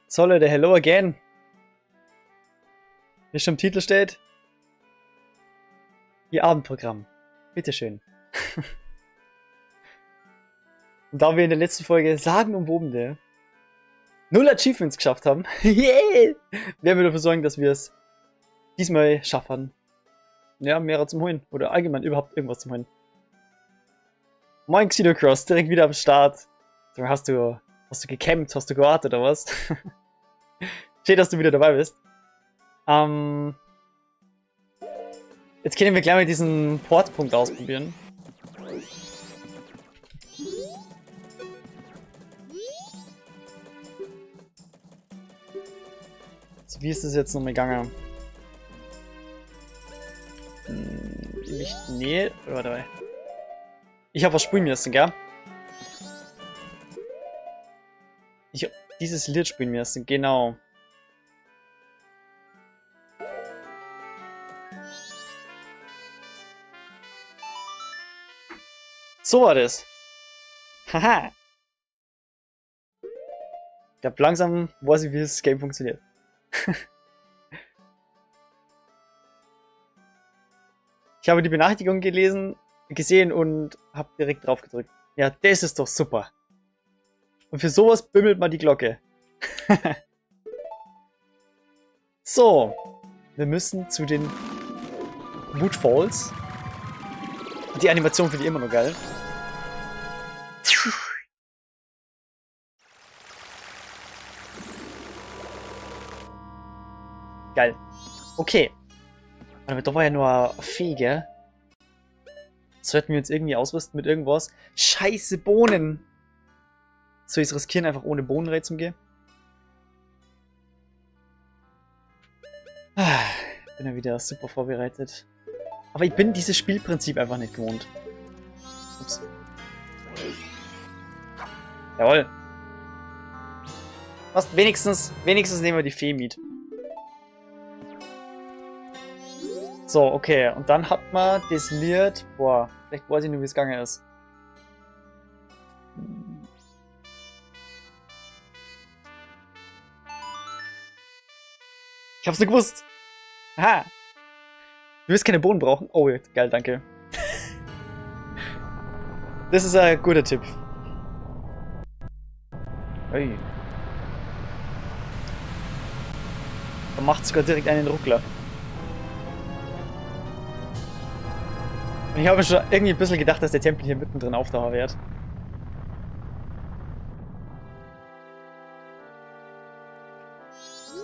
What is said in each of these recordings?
So Leute, hello again. Wie schon im Titel steht, Ihr Abendprogramm. Bitteschön. Und da wir in der letzten Folge sagenumwobene 0 Achievements geschafft haben, yeah, werden wir dafür sorgen, dass wir es diesmal schaffen, ja, mehrere zum Holen. Oder allgemein überhaupt irgendwas zum Holen. Moin Xenocross, direkt wieder am Start. Hast du gecampt? Hast du gewartet oder was? Schön, dass du wieder dabei bist. Jetzt können wir gleich mal diesen Portpunkt ausprobieren. So, wie ist das jetzt nochmal gegangen? Licht, nee, warte. Ich habe was spielen müssen, gell? Ich hab dieses Lied spielen müssen, genau. So war das. Haha. Ich glaube, langsam weiß ich, wie das Game funktioniert. Ich habe die Benachrichtigung gesehen und habe direkt drauf gedrückt. Ja, das ist doch super. Und für sowas bimmelt man die Glocke. So. Wir müssen zu den Woodfalls. Die Animation finde ich immer noch geil. Geil. Okay. Aber da war ja nur eine Fee, gell? Sollten wir uns irgendwie ausrüsten mit irgendwas? Scheiße, Bohnen! Soll ich es riskieren, einfach ohne Bohnen zu gehen? Bin ja wieder super vorbereitet. Aber ich bin dieses Spielprinzip einfach nicht gewohnt. Ups. Jawohl. Was? Wenigstens nehmen wir die Fee mit. So, okay. Und dann hat man das Lied. Boah, vielleicht weiß ich nur, wie es gegangen ist. Ich hab's nicht gewusst. Aha. Du wirst keine Bohnen brauchen. Oh, geil, danke. Das ist ein guter Tipp. Ui. Da macht sogar direkt einen Ruckler. Und ich habe mir schon irgendwie ein bisschen gedacht, dass der Tempel hier mittendrin auftauchen wird.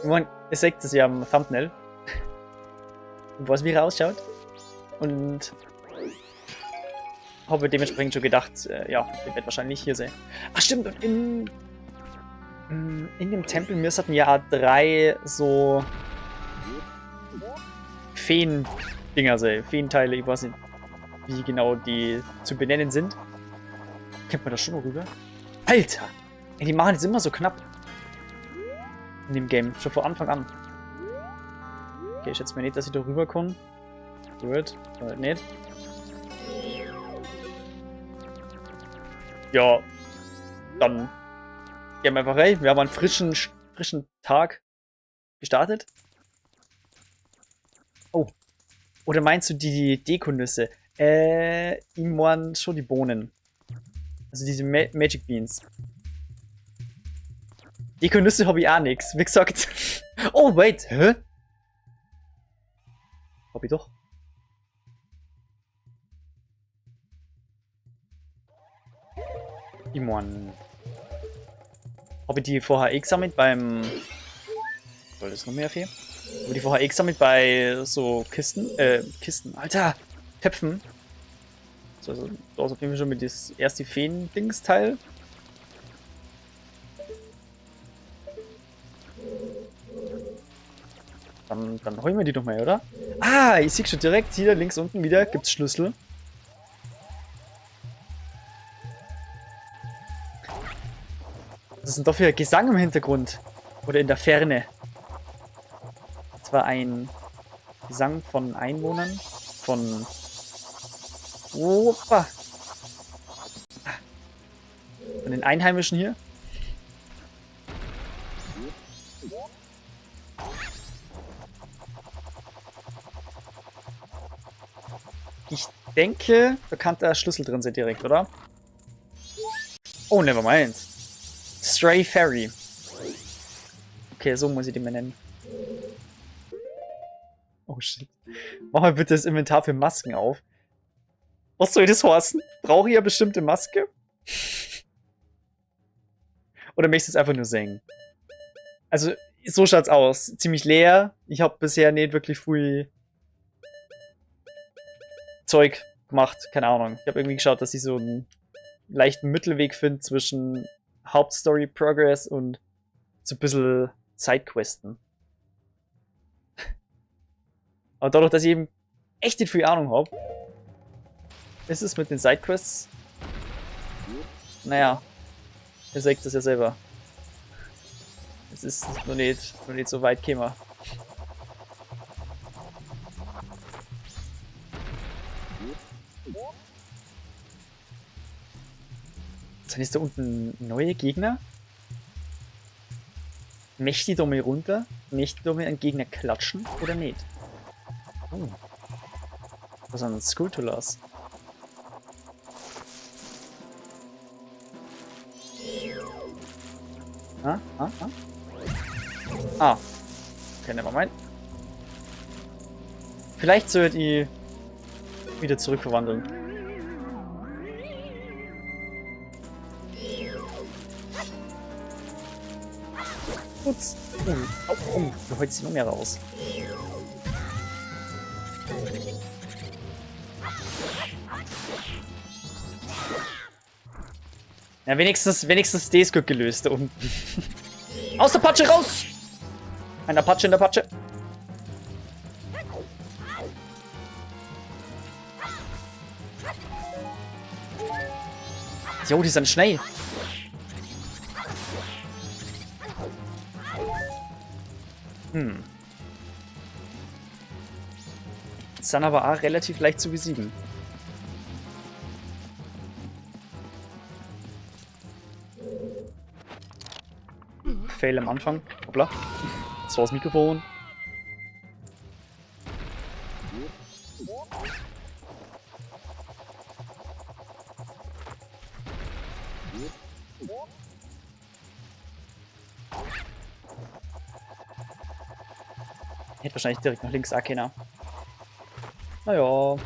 Ich meine, ihr seht es ja am Thumbnail. Was wie er ausschaut. Und habe dementsprechend schon gedacht, ja, der wird wahrscheinlich hier sein. Ach stimmt, und in dem Tempel müssten ja 3 so Feen-Dinger sein. Feenteile, ich weiß nicht, wie genau die zu benennen sind. Kennt man das schon rüber? Alter! Ey, die machen es immer so knapp. In dem Game, schon von Anfang an. Okay, ich schätze mir nicht, dass ich da rüber komme. Gut, nicht. Ja, dann gehen wir einfach rein. Wir haben einen frischen Tag gestartet. Oh. Oder meinst du die Dekonüsse? Ich meine schon die Bohnen. Also diese Magic Beans. Dekonüsse habe ich auch nix. Wie gesagt. Oh, wait. Hä? Hab ich doch. Ich mein. Habe ich die vorher gesammelt beim. Soll das noch mehr viel? Habe ich die vorher gesammelt bei so Kisten? Alter! Töpfen. So, also, da ist auf jeden Fall schon mit das erste Feen-Dings-Teil. Dann holen wir die doch mal, oder? Ah, ich sehe schon direkt hier links unten wieder gibt's Schlüssel. Was ist denn da für Gesang im Hintergrund? Oder in der Ferne? Das war ein Gesang von Einwohnern. Von... Opa! Von den Einheimischen hier. Ich denke, da kann der Schlüssel drin sein direkt, oder? Oh, nevermind. Stray Fairy. Okay, so muss ich den mal nennen. Oh shit. Mach mal bitte das Inventar für Masken auf. Was soll das heißen? Brauche ich eine bestimmte Maske? Oder möchtest du es einfach nur singen? Also, so schaut's aus. Ziemlich leer. Ich habe bisher nicht wirklich viel Zeug gemacht. Keine Ahnung. Ich habe irgendwie geschaut, dass ich so einen leichten Mittelweg finde zwischen Hauptstory Progress und so ein bisschen Sidequesten. Aber dadurch, dass ich eben echt nicht viel Ahnung habe, ist es mit den Sidequests. Naja, ihr seht das ja selber. Es ist noch nicht so weit gekommen. Sind jetzt da unten neue Gegner? Möchte ich da mal runter? Möchte ich da mal einen Gegner klatschen oder nicht? Oh. Was sind Skulltulas? Ah. Okay, nevermind. Vielleicht sollt ihr wieder zurückverwandeln. Ups. Oh, du holst die noch mehr raus. Ja, wenigstens das ist gut gelöst da unten. Aus der Patsche raus! Ein Apache in der Patsche. Jo, die sind schnell. Sind aber auch relativ leicht zu besiegen. Fail am Anfang. Hoppla. Das war das Mikrofon. Hätte wahrscheinlich direkt nach links auch keiner. Naja.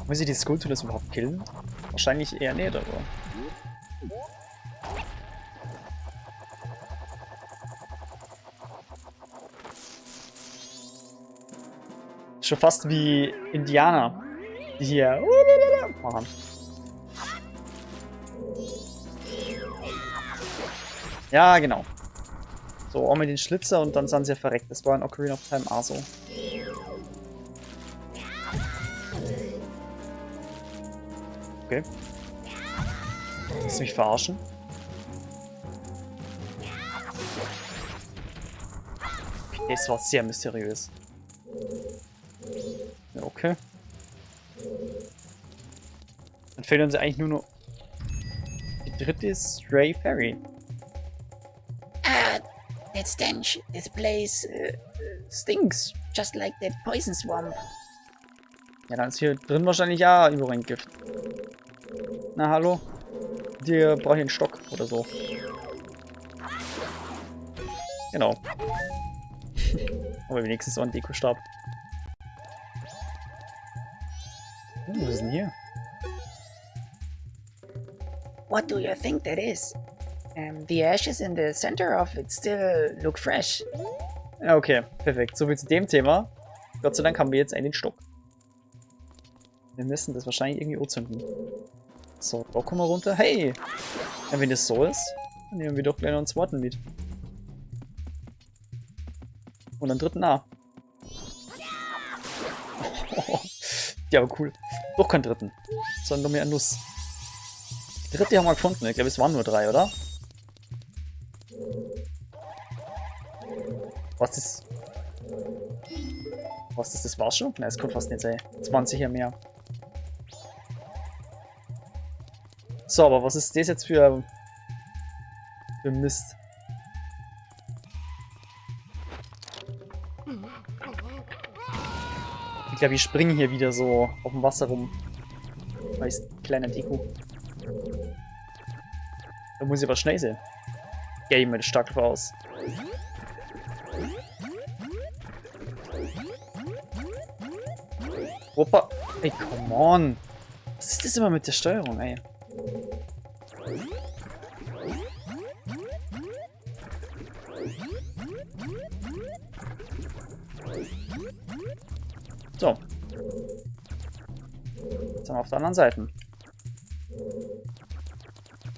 Muss ich die Skulltulas überhaupt killen? Wahrscheinlich eher nicht, aber... Schon fast wie Indianer, die hier machen. Ja, genau. So, auch mit den Schlitzer und dann sind sie ja verreckt. Das war in Ocarina of Time auch so. Okay. Willst du mich verarschen? Das war sehr mysteriös. Ja, okay. Dann fehlt uns eigentlich nur noch die dritte Stray Fairy. That stench. This place stinks, just like that poison swamp. Ja, dann ist hier drin wahrscheinlich auch überall Gift. Na, hallo? Dir brauche ich einen Stock oder so. Genau. Aber wenigstens so ein Dekostab. Was ist denn hier? What do you think that is? The ashes in the center of it still look fresh. Ja, okay, perfekt. Soviel zu dem Thema. Gott sei Dank haben wir jetzt einen Stock. Wir müssen das wahrscheinlich irgendwie anzünden. So, da kommen wir runter. Hey! Ja, wenn das so ist, dann nehmen wir doch gleich noch einen zweiten mit. Und einen dritten auch. Ja, aber cool. Doch keinen dritten. Sondern nur mehr eine Nuss. Die dritte haben wir gefunden. Ich glaube, es waren nur 3, oder? Was ist... Was ist das? War's schon? Nein, es kommt fast nicht sein. 20 mehr. So, aber was ist das jetzt für Mist? Ich glaube, ich springe hier wieder so auf dem Wasser rum. Als kleiner Deko. Da muss ich aber schnell sein. Game mit stark drauf aus. Opa. Ey, come on. Was ist das immer mit der Steuerung, ey? So. Jetzt haben wir auf der anderen Seite.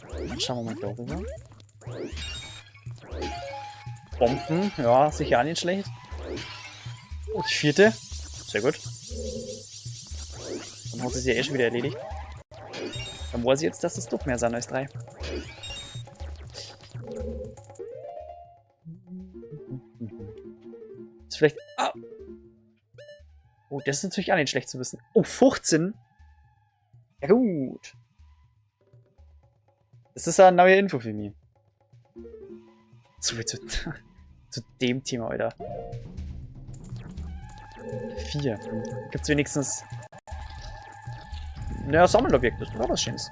Dann schauen wir mal darüber. Bomben, ja, sicher auch nicht schlecht. Oh, die 4. Sehr gut. Dann hat es ja eh schon wieder erledigt. Dann weiß ich jetzt, dass es doch mehr sind als 3. Ist vielleicht... Ah. Oh, das ist natürlich auch nicht schlecht zu wissen. Oh, 15? Ja gut. Das ist eine neue Info für mich. So viel zu dem Thema, Alter. 4. Gibt's wenigstens... Naja, Sammelobjekt, das war was Schönes.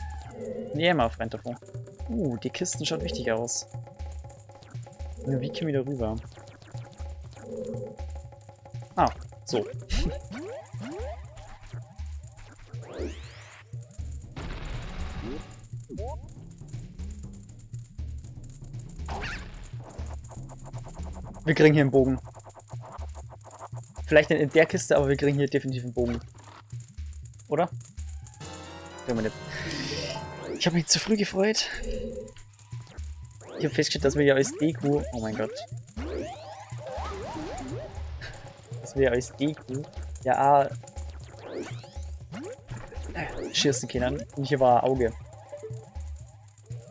Nee, immer Freund davon. Die Kisten schaut wichtig aus. Nur wie kommen wir da rüber? Ah, so. Wir kriegen hier einen Bogen. Vielleicht nicht in der Kiste, aber wir kriegen hier definitiv einen Bogen. Oder? Ich habe mich zu früh gefreut. Ich habe festgestellt, dass wir ja als Deko... Oh mein Gott. Dass wir ja als Deko ja schießen können. Und hier war ein Auge.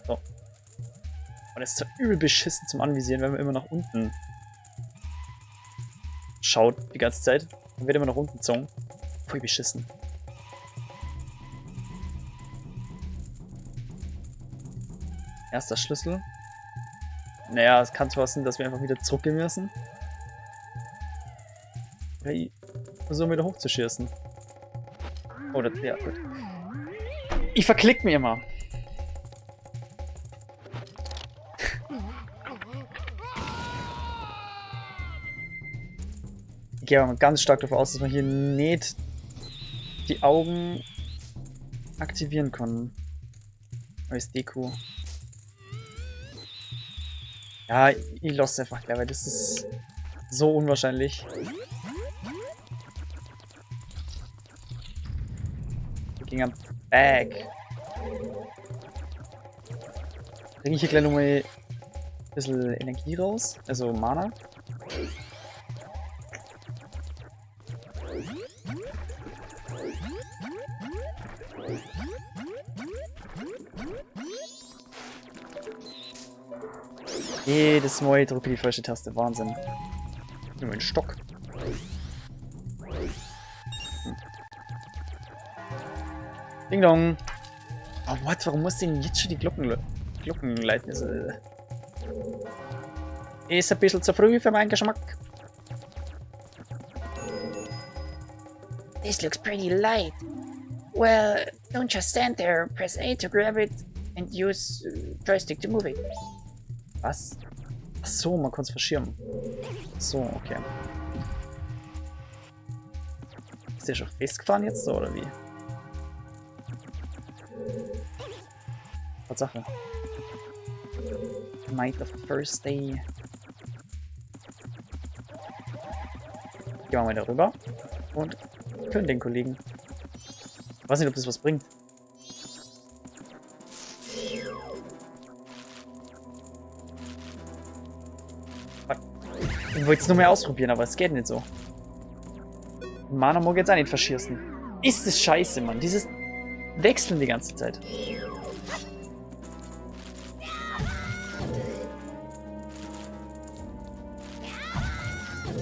So. Und das ist so übel beschissen zum Anvisieren, wenn man immer nach unten schaut die ganze Zeit. Dann wird immer nach unten gezogen. Voll beschissen. Erster Schlüssel. Naja, es kann zwar sein, dass wir einfach wieder zurückgehen müssen. Oder ich versuche wieder hochzuschießen. Oh, das ja gut. Ich verklick mir immer. Ich gehe aber ganz stark davon aus, dass man hier nicht die Augen aktivieren kann. Als Deko. Ja, ich lasse es einfach gleich, weil das ist so unwahrscheinlich. Wir gehen am Bag. Bringe ich hier gleich nochmal ein bisschen Energie raus, also Mana. Jedes Mal drücke ich die falsche Taste. Wahnsinn. Nur ein Stock. Ding dong. Oh, what? Warum muss denn jetzt schon die Glocken leiten? Also, ist ein bisschen zu früh für meinen Geschmack. This looks pretty light. Well, don't just stand there. Press A to grab it and use joystick to move it. Was? Ach so, man kann es verschirmen. So, okay. Ist der schon festgefahren jetzt, oder wie? Tatsache. Night of the first day. Gehen wir mal darüber. Und können den Kollegen. Ich weiß nicht, ob das was bringt. Ich wollte es nur mehr ausprobieren, aber es geht nicht so. Mana mag jetzt auch nicht verschießen. Ist das scheiße, Mann. Dieses Wechseln die ganze Zeit.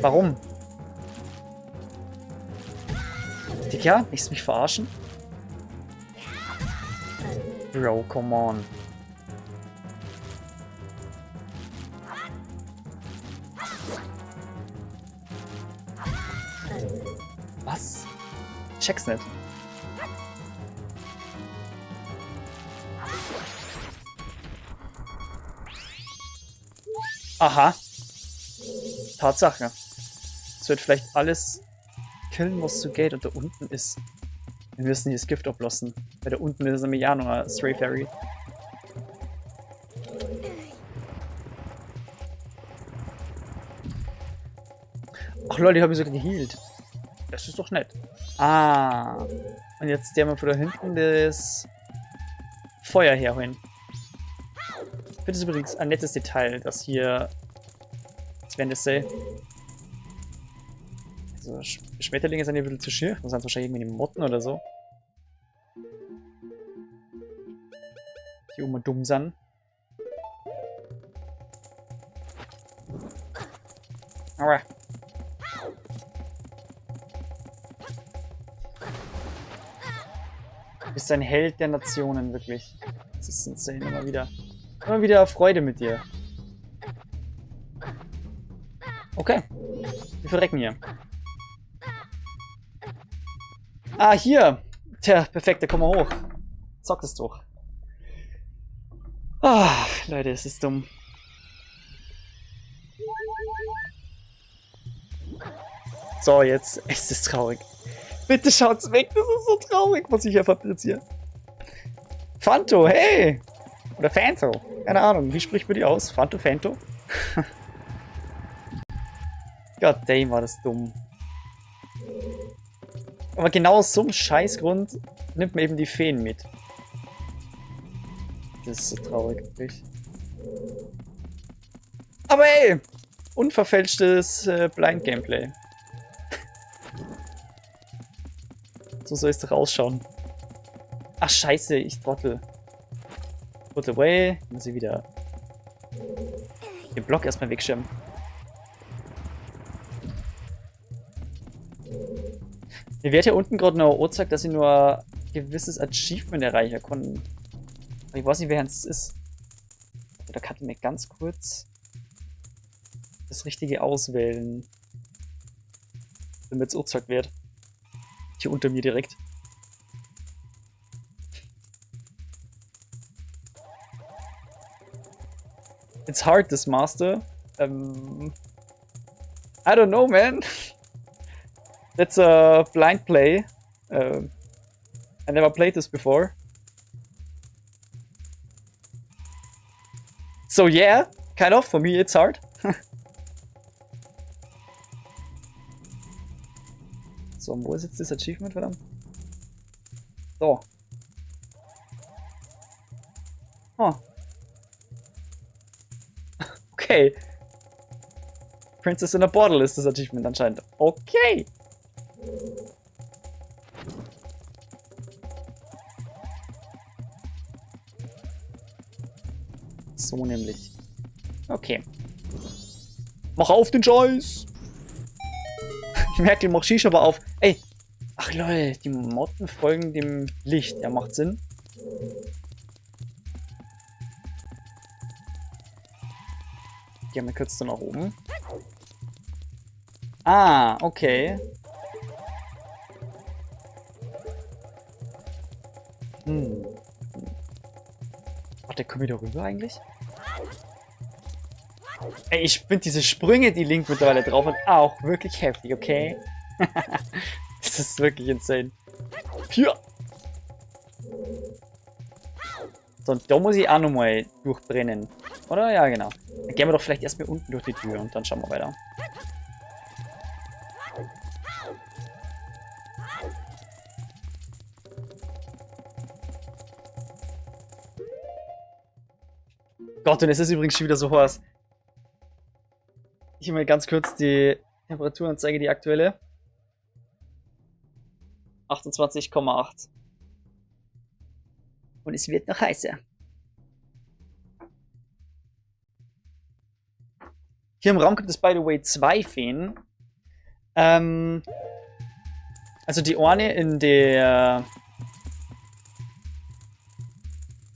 Warum? Digga, willst du mich verarschen? Bro, come on. Was? Check's nicht. Aha. Tatsache. Es wird vielleicht alles killen, was so geht und da unten ist. Wir müssen hier das Gift ablassen. Weil da unten ist nämlich ja noch eine Stray Fairy. Ach Leute, die haben mich sogar geheilt. Das ist doch nett. Ah. Und jetzt der mal von da hinten das Feuer herholen. Ich finde es übrigens ein nettes Detail, dass hier, als wenn das sei, also Schmetterlinge sind hier ein bisschen zu schier. Das sind wahrscheinlich irgendwie Motten oder so. Die immer dumm sind. Aber. Du bist ein Held der Nationen, wirklich. Das ist insane, immer wieder. Immer wieder Freude mit dir. Okay. Wir verrecken hier. Ah, hier. Tja, perfekt, da kommen wir hoch. Zock es doch. Ah, Leute, es ist dumm. So, jetzt ist es traurig. Bitte schaut's weg, das ist so traurig, was ich hier fabriziere. Fanto, hey! Oder Fanto, keine Ahnung, wie spricht man die aus? Fanto, Fanto? God damn, war das dumm. Aber genau aus so einem Scheißgrund nimmt man eben die Feen mit. Das ist so traurig, wirklich. Aber ey! Unverfälschtes Blind Gameplay. So soll es doch ausschauen. Ach scheiße, ich trottel. Put away. Muss ich wieder den Block erstmal wegschirmen. Mir wird ja unten gerade noch angezeigt, dass ich nur ein gewisses Achievement erreichen kann. Aber ich weiß nicht, wer es ist. Da kann ich mir ganz kurz das Richtige auswählen, damit es angezeigt wird. Hier unter mir direkt. It's hard, this master. I don't know, man. That's a blind play. I never played this before. So yeah, kind of. For me, it's hard. So, wo ist jetzt das Achievement, verdammt? So. Oh. Okay. Princess in a Bottle ist das Achievement anscheinend. Okay. So nämlich. Okay. Mach auf den Scheiß! Merkel, mach Shisha aber auf. Ey! Ach lol, die Motten folgen dem Licht. Ja, macht Sinn. Gehen wir kurz nach oben. Ah, okay. Warte, kommen wir da rüber eigentlich? Ey, ich finde diese Sprünge, die Link mittlerweile drauf hat, auch wirklich heftig, okay? Das ist wirklich insane. Hier! So, und da muss ich auch nochmal durchbrennen. Oder? Ja, genau. Dann gehen wir doch vielleicht erstmal unten durch die Tür und dann schauen wir weiter. Gott, und es ist übrigens schon wieder so heiß. Ich mal ganz kurz die Temperaturanzeige, die aktuelle. 28,8. Und es wird noch heißer. Hier im Raum gibt es, by the way, 2 Feen. Also die eine in der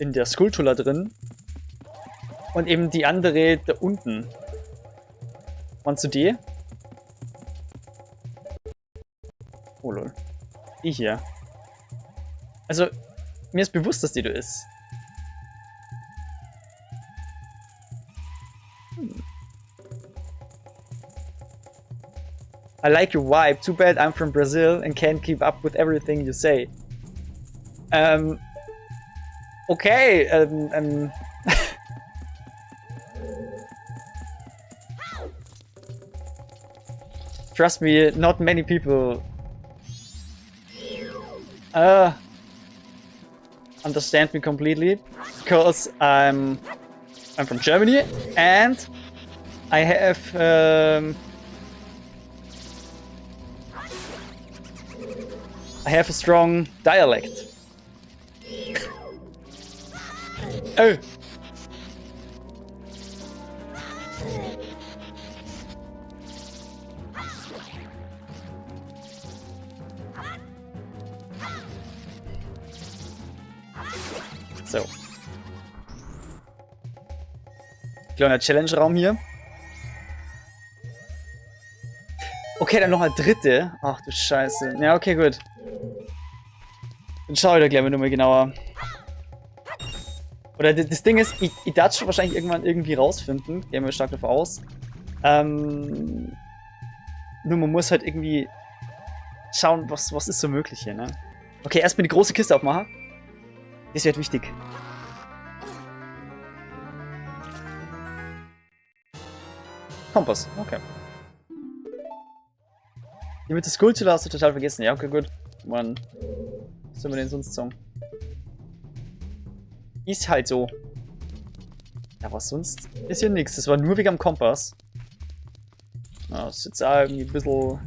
in der Skulltula drin. Und eben die andere da unten. Meinst du die? Oh lol. Die hier. Also, mir ist bewusst, dass die da ist. I like your vibe. Too bad I'm from Brazil and can't keep up with everything you say. Okay, Trust me, not many people understand me completely, because I'm from Germany and I have a strong dialect. Oh. So. Kleiner Challenge-Raum hier. Okay, dann noch eine dritte. Ach du Scheiße. Ja, okay, gut. Dann schau ich da gleich mal nochmal genauer. Oder das Ding ist, ich darf schon wahrscheinlich irgendwann irgendwie rausfinden. Gehen wir stark davon aus. Nur man muss halt irgendwie schauen, was ist so möglich hier, ne? Okay, erstmal die große Kiste aufmachen. Das wird wichtig. Kompass, okay. Die mit der Skulltula hast du total vergessen. Ja, okay, gut. Mann. Was soll man denn sonst sagen? Ist halt so. Ja, was sonst ist hier nichts. Das war nur wegen am Kompass. Na, das ist jetzt auch irgendwie ein bisschen...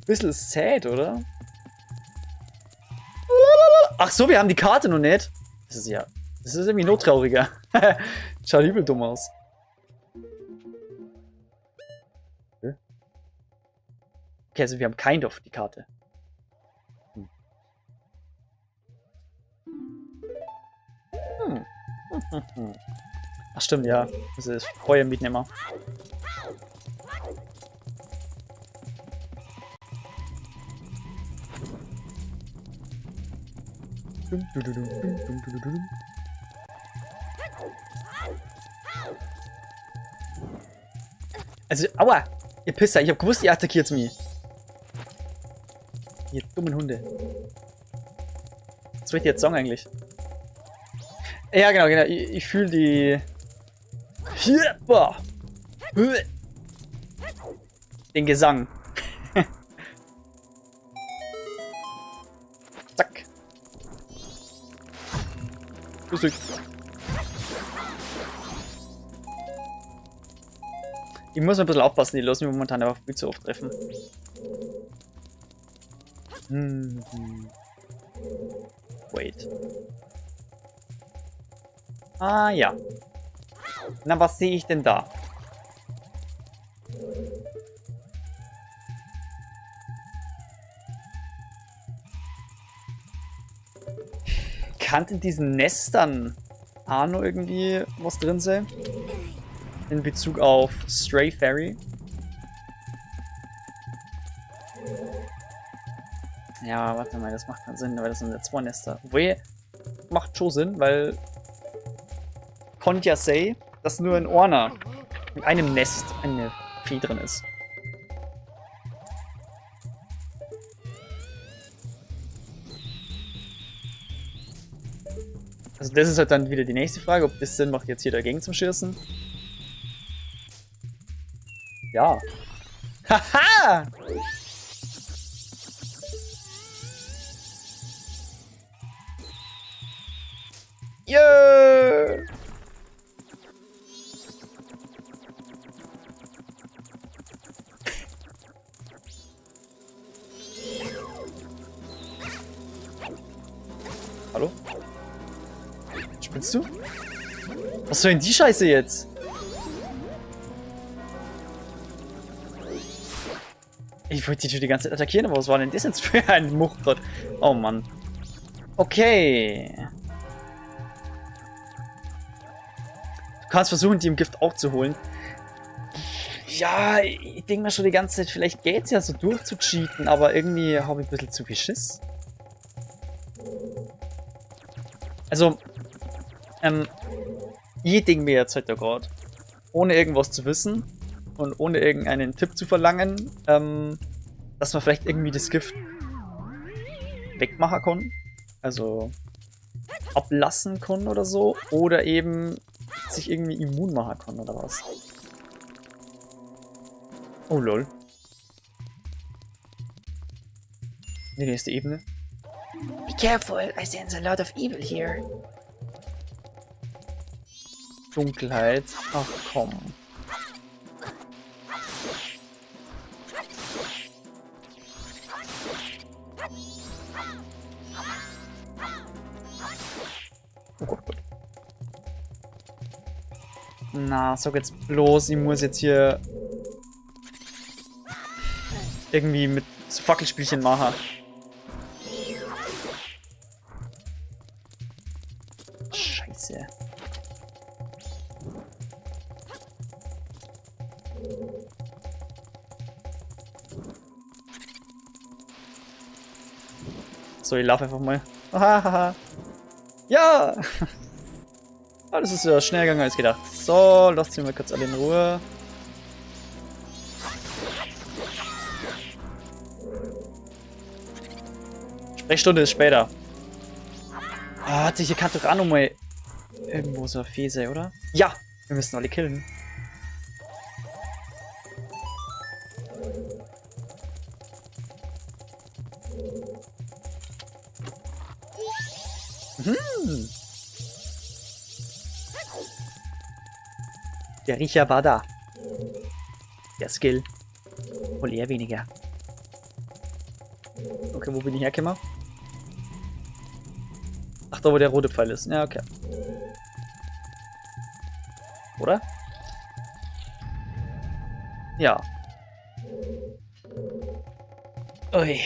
bisschen sad, oder? Ach so, wir haben die Karte noch nicht. Das ist ja... Das ist irgendwie noch trauriger. Schaut übel dumm aus. Okay, also wir haben kind of die Karte. Ach stimmt, ja. Das ist Feuer mitnehmen. Also, aua! Ihr Pisser, ich hab gewusst, ihr attackiert mich. Ihr dummen Hunde. Was will ich jetzt sagen eigentlich? Ja, genau. Ich fühle die... Den Gesang. Zack. Ich muss ein bisschen aufpassen, die lassen mich momentan einfach viel zu oft treffen. Wait. Ah ja. Na, was sehe ich denn da? Kann in diesen Nestern auch noch irgendwie was drin sein? In Bezug auf Stray Fairy? Ja, warte mal, das macht keinen Sinn, weil das sind ja 2 Nester. Wobei, macht schon Sinn, weil konnte ja say, dass nur in Orna mit einem Nest eine Vieh drin ist. Also das ist halt dann wieder die nächste Frage, ob das Sinn macht, jetzt hier dagegen zu schießen. Ja. Haha! Yeah! Hallo? Spinnst du? Was soll denn die Scheiße jetzt? Ich wollte die schon die ganze Zeit attackieren, aber was war denn das jetzt für ein Muchtgott? Oh Mann. Okay. Du kannst versuchen, die im Gift auch zu holen. Ja, ich denke mir schon die ganze Zeit, vielleicht geht's ja so durchzucheaten, aber irgendwie habe ich ein bisschen zu viel Schiss. Also, ich denke mir jetzt heute gerade, ohne irgendwas zu wissen und ohne irgendeinen Tipp zu verlangen, dass man vielleicht irgendwie das Gift wegmachen kann. Also ablassen kann oder so. Oder eben sich irgendwie immun machen kann oder was. Oh lol. Die nächste Ebene. Be careful, I sense a lot of evil here. Dunkelheit. Ach komm. Oh Gott, Gott. Na, sag jetzt bloß, ich muss jetzt hier irgendwie mit so Fackelspielchen machen. Scheiße. So, ich laufe einfach mal. Hahaha. Ja! Ah, das ist ja schneller gegangen als gedacht. So, lasst mich mal kurz alle in Ruhe. Sprechstunde ist später. Ah, hat sich hier kann doch auch noch mal irgendwo so eine Fese, oder? Ja! Wir müssen alle killen. Hm. Der Riecher war da. Der Skill. Wohl eher weniger. Okay, wo bin ich hergekommen? Ach, da wo der rote Pfeil ist. Ja, okay. Oder? Ja. Ui.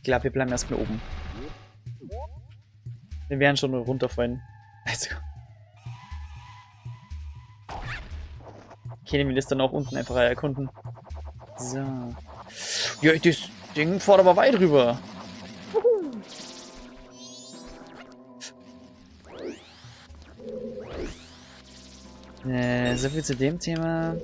Ich glaube, wir bleiben erstmal oben. Wir werden schon nur runterfallen. Also. Okay, wir das dann auch unten einfach erkunden. So. Ja, das Ding fährt aber weit rüber. So viel zu dem Thema.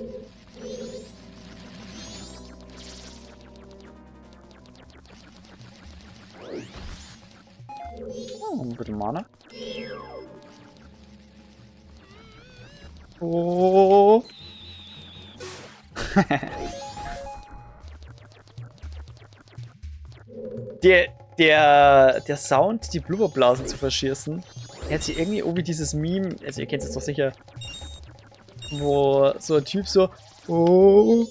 Oh, ein bisschen Mana. Oh. der Sound, die Blubberblasen zu verschießen, hat sich irgendwie wie dieses Meme, also ihr kennt es doch sicher, wo so ein Typ so und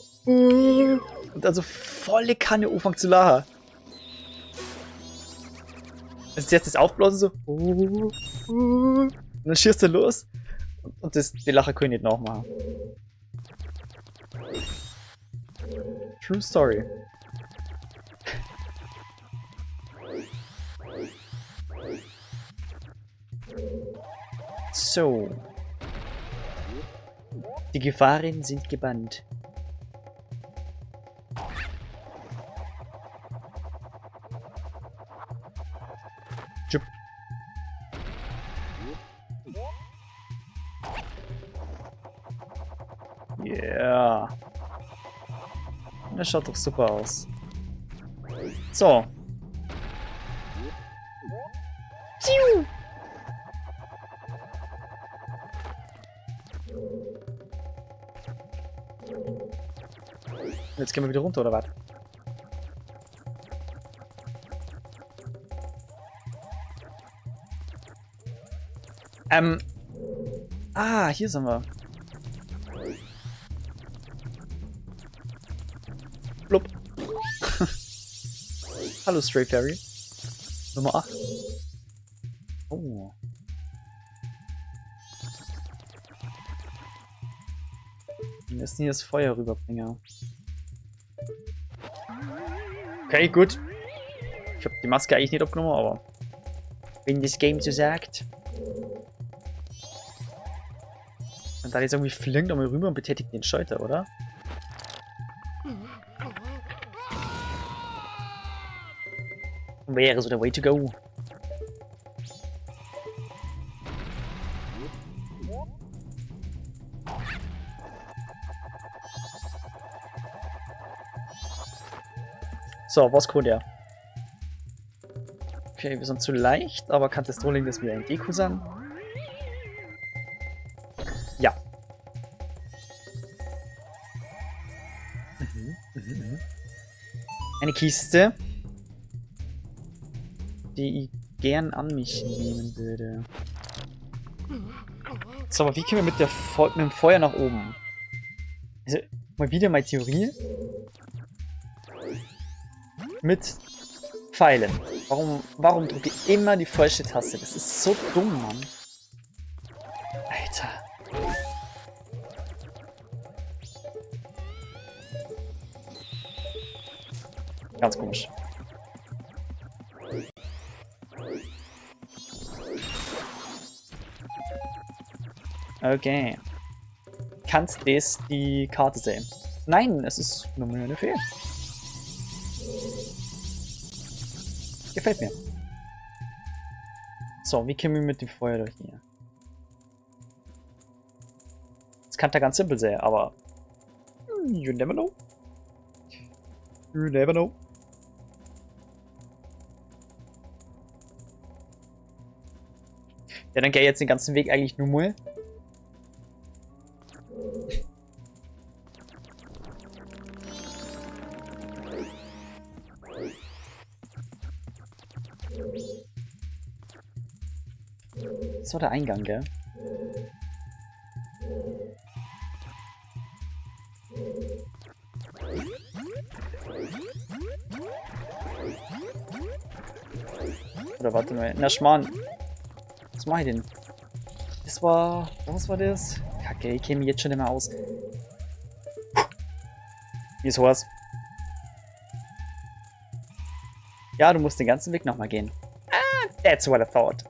dann so volle Kanne anfängt zu lachen. Also jetzt das Aufblasen so und dann schießt er los und die Lache können nicht nachmachen. True Story. So. Die Gefahren sind gebannt. Jupp. Yeah. Das schaut doch super aus. So. Jetzt gehen wir wieder runter, oder was? Ah, hier sind wir. Hallo Stray Fairy. Nummer 8. Oh. Wir müssen hier das Feuer rüberbringen. Okay, gut. Ich habe die Maske eigentlich nicht abgenommen, aber wenn das Game so sagt. Und da jetzt irgendwie flinkt einmal rüber und betätigt den Schalter, oder? Wäre so der Way to go. So, was kann der? Okay, wir sind zu leicht, aber kann das Trolling das wieder ein Deko sein? Ja. Eine Kiste, die ich gern an mich nehmen würde. So, aber wie können wir mit dem Feuer nach oben? Also, mal wieder meine Theorie. Mit Pfeilen. Warum drücke ich immer die falsche Taste? Das ist so dumm, Mann. Alter. Ganz komisch. Okay. Kannst das die Karte sehen? Nein, es ist nur eine Fee. Gefällt mir. So, wie kommen wir mit dem Feuer da hier? Das kann da ganz simpel sein, aber you never know. You never know. Ja, dann gehe ich jetzt den ganzen Weg eigentlich nur mal. Das war der Eingang, gell? Oder warte mal. Na Schmarrn. Was mach ich denn? Das war... Was war das? Kacke, ich käme jetzt schon immer aus. Wie ist was? Ja, du musst den ganzen Weg nochmal gehen. Ah, that's what I thought.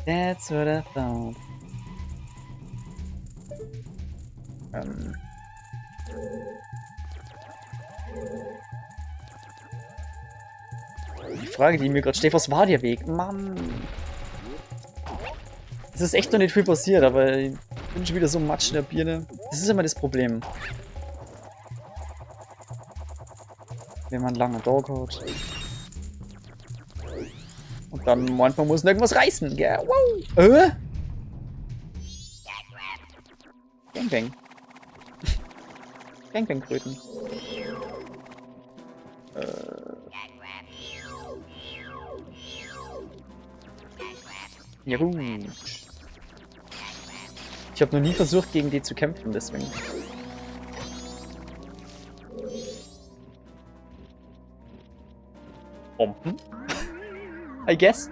That's what I thought. Die Frage, die mir gerade steht, was war der Weg? Mann. Es ist echt noch nicht viel passiert, aber ich bin schon wieder so matsch in der Birne. Das ist immer das Problem. Wenn man lange Dog hat. Und dann meint man muss irgendwas reißen, gell? Wow. Gangbang. Gangbang-Kröten. Ja gut. Ich habe noch nie versucht, gegen die zu kämpfen, deswegen. Bomben? I guess.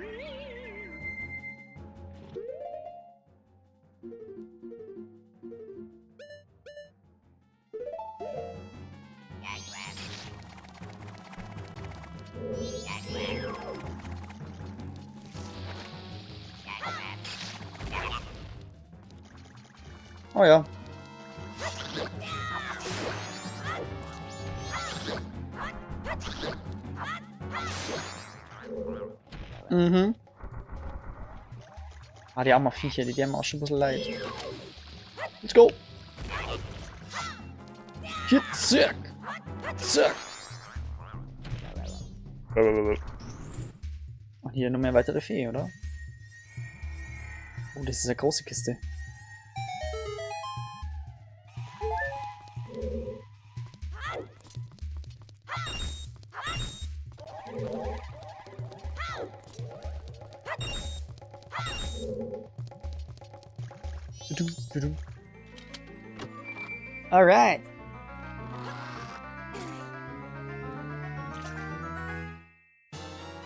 Oh ja. Mhm. Ah, die armen Viecher, die haben auch schon ein bisschen leid. Let's go. Hier, zack. Zack. Und hier noch mehr weitere Fee, oder? Oh, das ist eine große Kiste. Alright.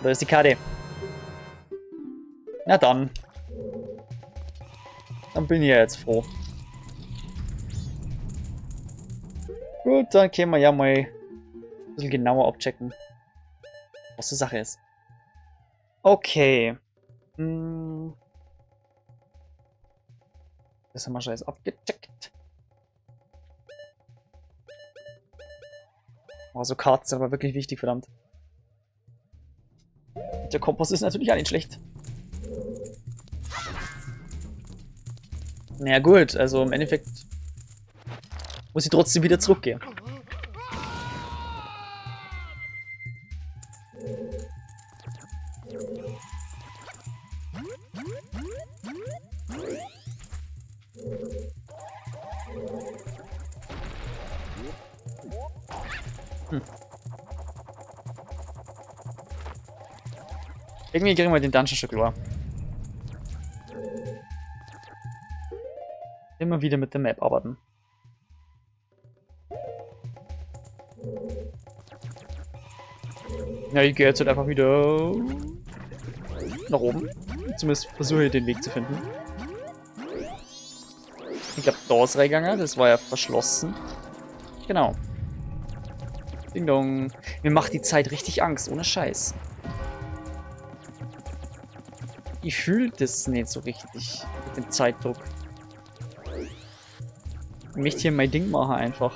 Da ist die Karte. Na dann. Dann bin ich ja jetzt froh. Gut, dann können wir ja mal ein bisschen genauer abchecken, was die Sache ist. Okay. Das haben wir schon jetzt abgecheckt. Oh, so Karten sind aber wirklich wichtig, verdammt. Der Kompass ist natürlich auch nicht schlecht. Naja gut, also im Endeffekt muss ich trotzdem wieder zurückgehen. Irgendwie kriegen wir den Dungeon schon klar. Immer wieder mit der Map arbeiten. Ja, ich gehe jetzt halt einfach wieder nach oben. Zumindest versuche ich den Weg zu finden. Ich glaube, da ist reingegangen. Das war ja verschlossen. Genau. Ding dong. Mir macht die Zeit richtig Angst, ohne Scheiß. Ich fühle das nicht so richtig mit dem Zeitdruck. Ich möchte hier mein Ding machen einfach.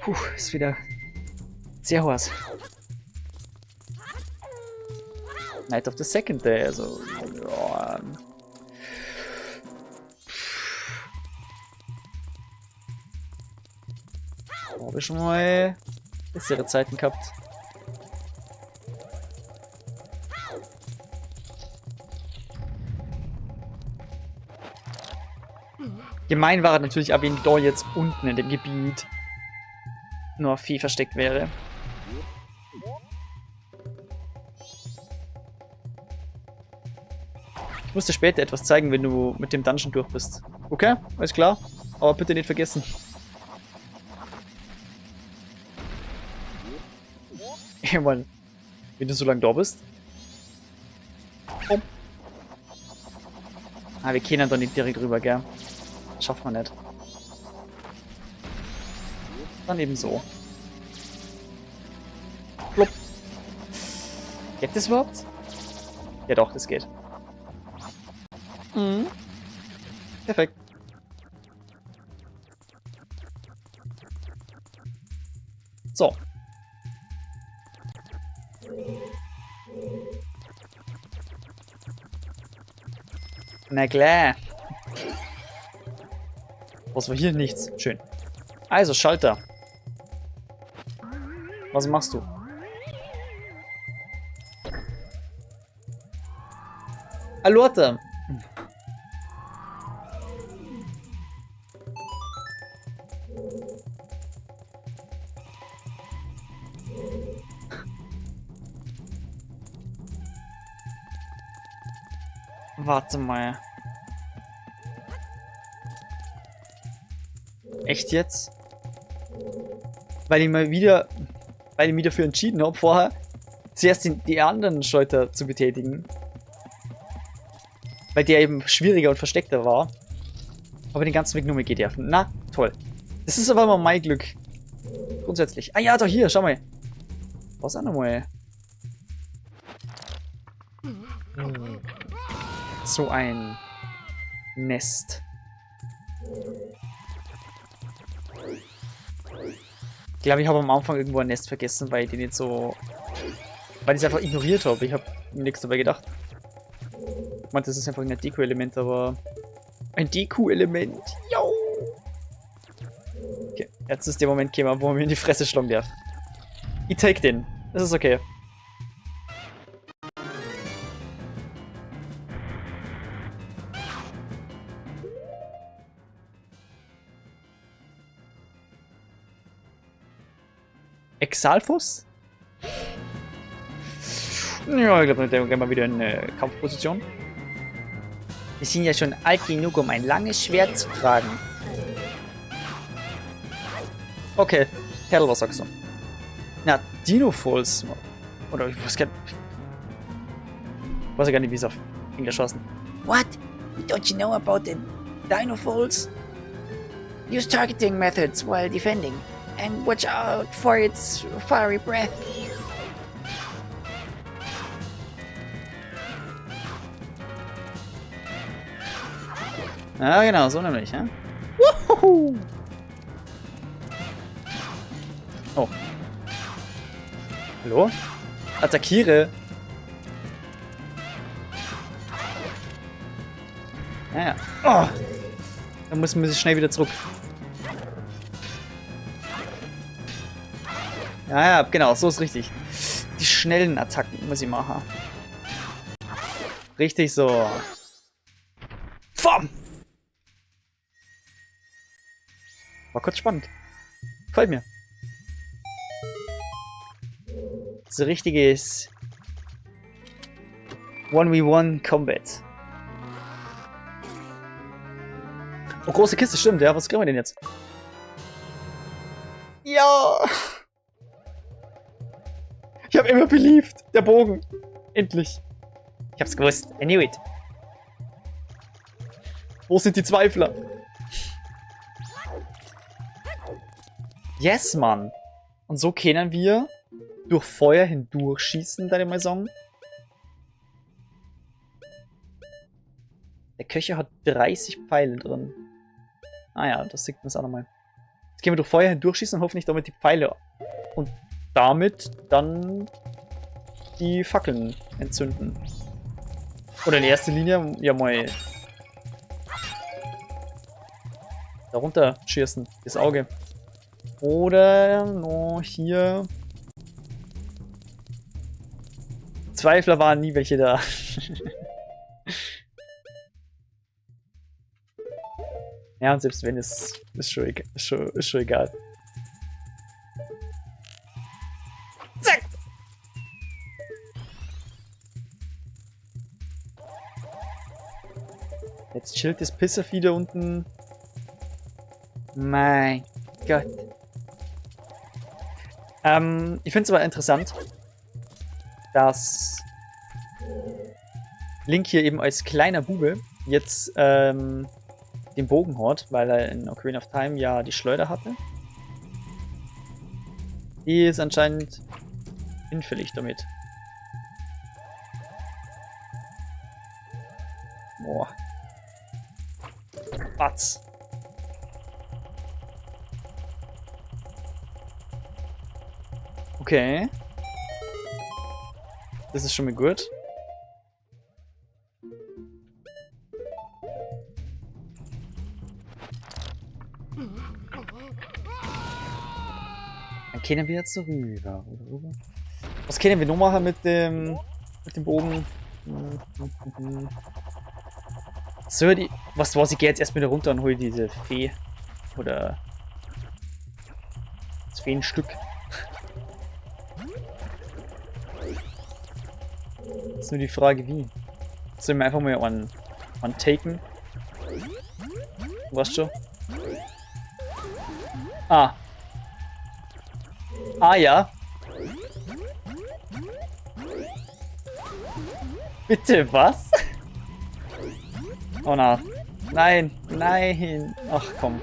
Puh, ist wieder sehr heiß. Night of the Second Day, also ja. Habe ich schon mal bessere Zeiten gehabt. Gemein war natürlich aber, wenn da jetzt unten in dem Gebiet nur Vieh versteckt wäre. Ich muss dir später etwas zeigen, wenn du mit dem Dungeon durch bist. Okay? Alles klar? Aber bitte nicht vergessen. Ich meine, wenn du so lange da bist. Oh. Ah, wir können da nicht direkt rüber, gell? Schafft man nicht. Dann eben so. Plupp. Geht das überhaupt? Ja doch, das geht. Mhm. Perfekt. So. Na klar. Was war hier? Nichts. Schön. Also, Schalter. Was machst du? Alorte. Warte mal. Echt jetzt? Weil ich mich dafür entschieden habe, vorher zuerst die anderen Schalter zu betätigen. Weil der eben schwieriger und versteckter war. Aber den ganzen Weg nur mit GTF. Na, toll. Das ist aber immer mein Glück. Grundsätzlich. Ah ja, doch hier, schau mal. Was auch nochmal? So ein Nest. Ich glaube, ich habe am Anfang irgendwo ein Nest vergessen, weil ich den nicht so... Weil ich es einfach ignoriert habe. Ich habe mir nichts dabei gedacht. Ich meinte, das ist einfach ein Deko-Element, aber... Ein Deko-Element. Jo! Okay, jetzt ist der Moment gekommen, wo man mir in die Fresse schlagen darf. Ich take den. Das ist okay. Exalfus? Ja, ich glaube, dann gehen wir wieder in Kampfposition. Wir sind ja schon alt genug, um ein langes Schwert zu tragen. Okay, Perl, was sagst du? Na, Dino Falls. Oder ich weiß ja gar nicht, wie es auf Englisch heißt. What? Don't you know about the Dino Falls? Use targeting methods while defending, and watch out for its fiery breath. Ja, genau, so nämlich, ja? Wuhu! Oh. Hallo? Attackiere! Ja. Oh. Dann muss man schnell wieder zurück. Ja, genau, so ist richtig. Die schnellen Attacken muss ich machen. Richtig so. Bam! War kurz spannend. Gefällt mir. So richtiges 1v1 Combat. Oh, große Kiste, stimmt, ja. Was kriegen wir denn jetzt? Ja! Ich habe immer beliebt. Der Bogen. Endlich. Ich hab's gewusst. I knew it. Wo sind die Zweifler? Yes, Mann. Und so können wir durch Feuer hindurchschießen, deine mal sagen. Der Köcher hat 30 Pfeile drin. Ah ja, das sieht man es auch nochmal. Jetzt können wir durch Feuer hindurchschießen und hoffentlich damit die Pfeile. Und damit dann die Fackeln entzünden. Oder in erster Linie, ja mal darunter schießen, das Auge. Oder noch hier. Zweifler waren nie welche da. Ja, und selbst wenn es ist schon egal. Zack! Jetzt chillt das Pisservieh da unten. Mein Gott. Ich finde es aber interessant, dass Link hier eben als kleiner Bube jetzt den Bogen hat, weil er in Ocarina of Time ja die Schleuder hatte. Die ist anscheinend hinfällig damit. Boah. Batz. Okay. Das ist schon mal gut. Dann können wir jetzt so rüber. Was können wir noch machen mit dem Bogen? So, was ich gehe jetzt erst wieder runter und hole diese Fee. Oder das Feenstück. Ist nur die Frage, wie. Sollen wir einfach mal an taken? Weißt du? Ah. Ah ja. Bitte, was? Oh na. Nein, nein. Ach komm.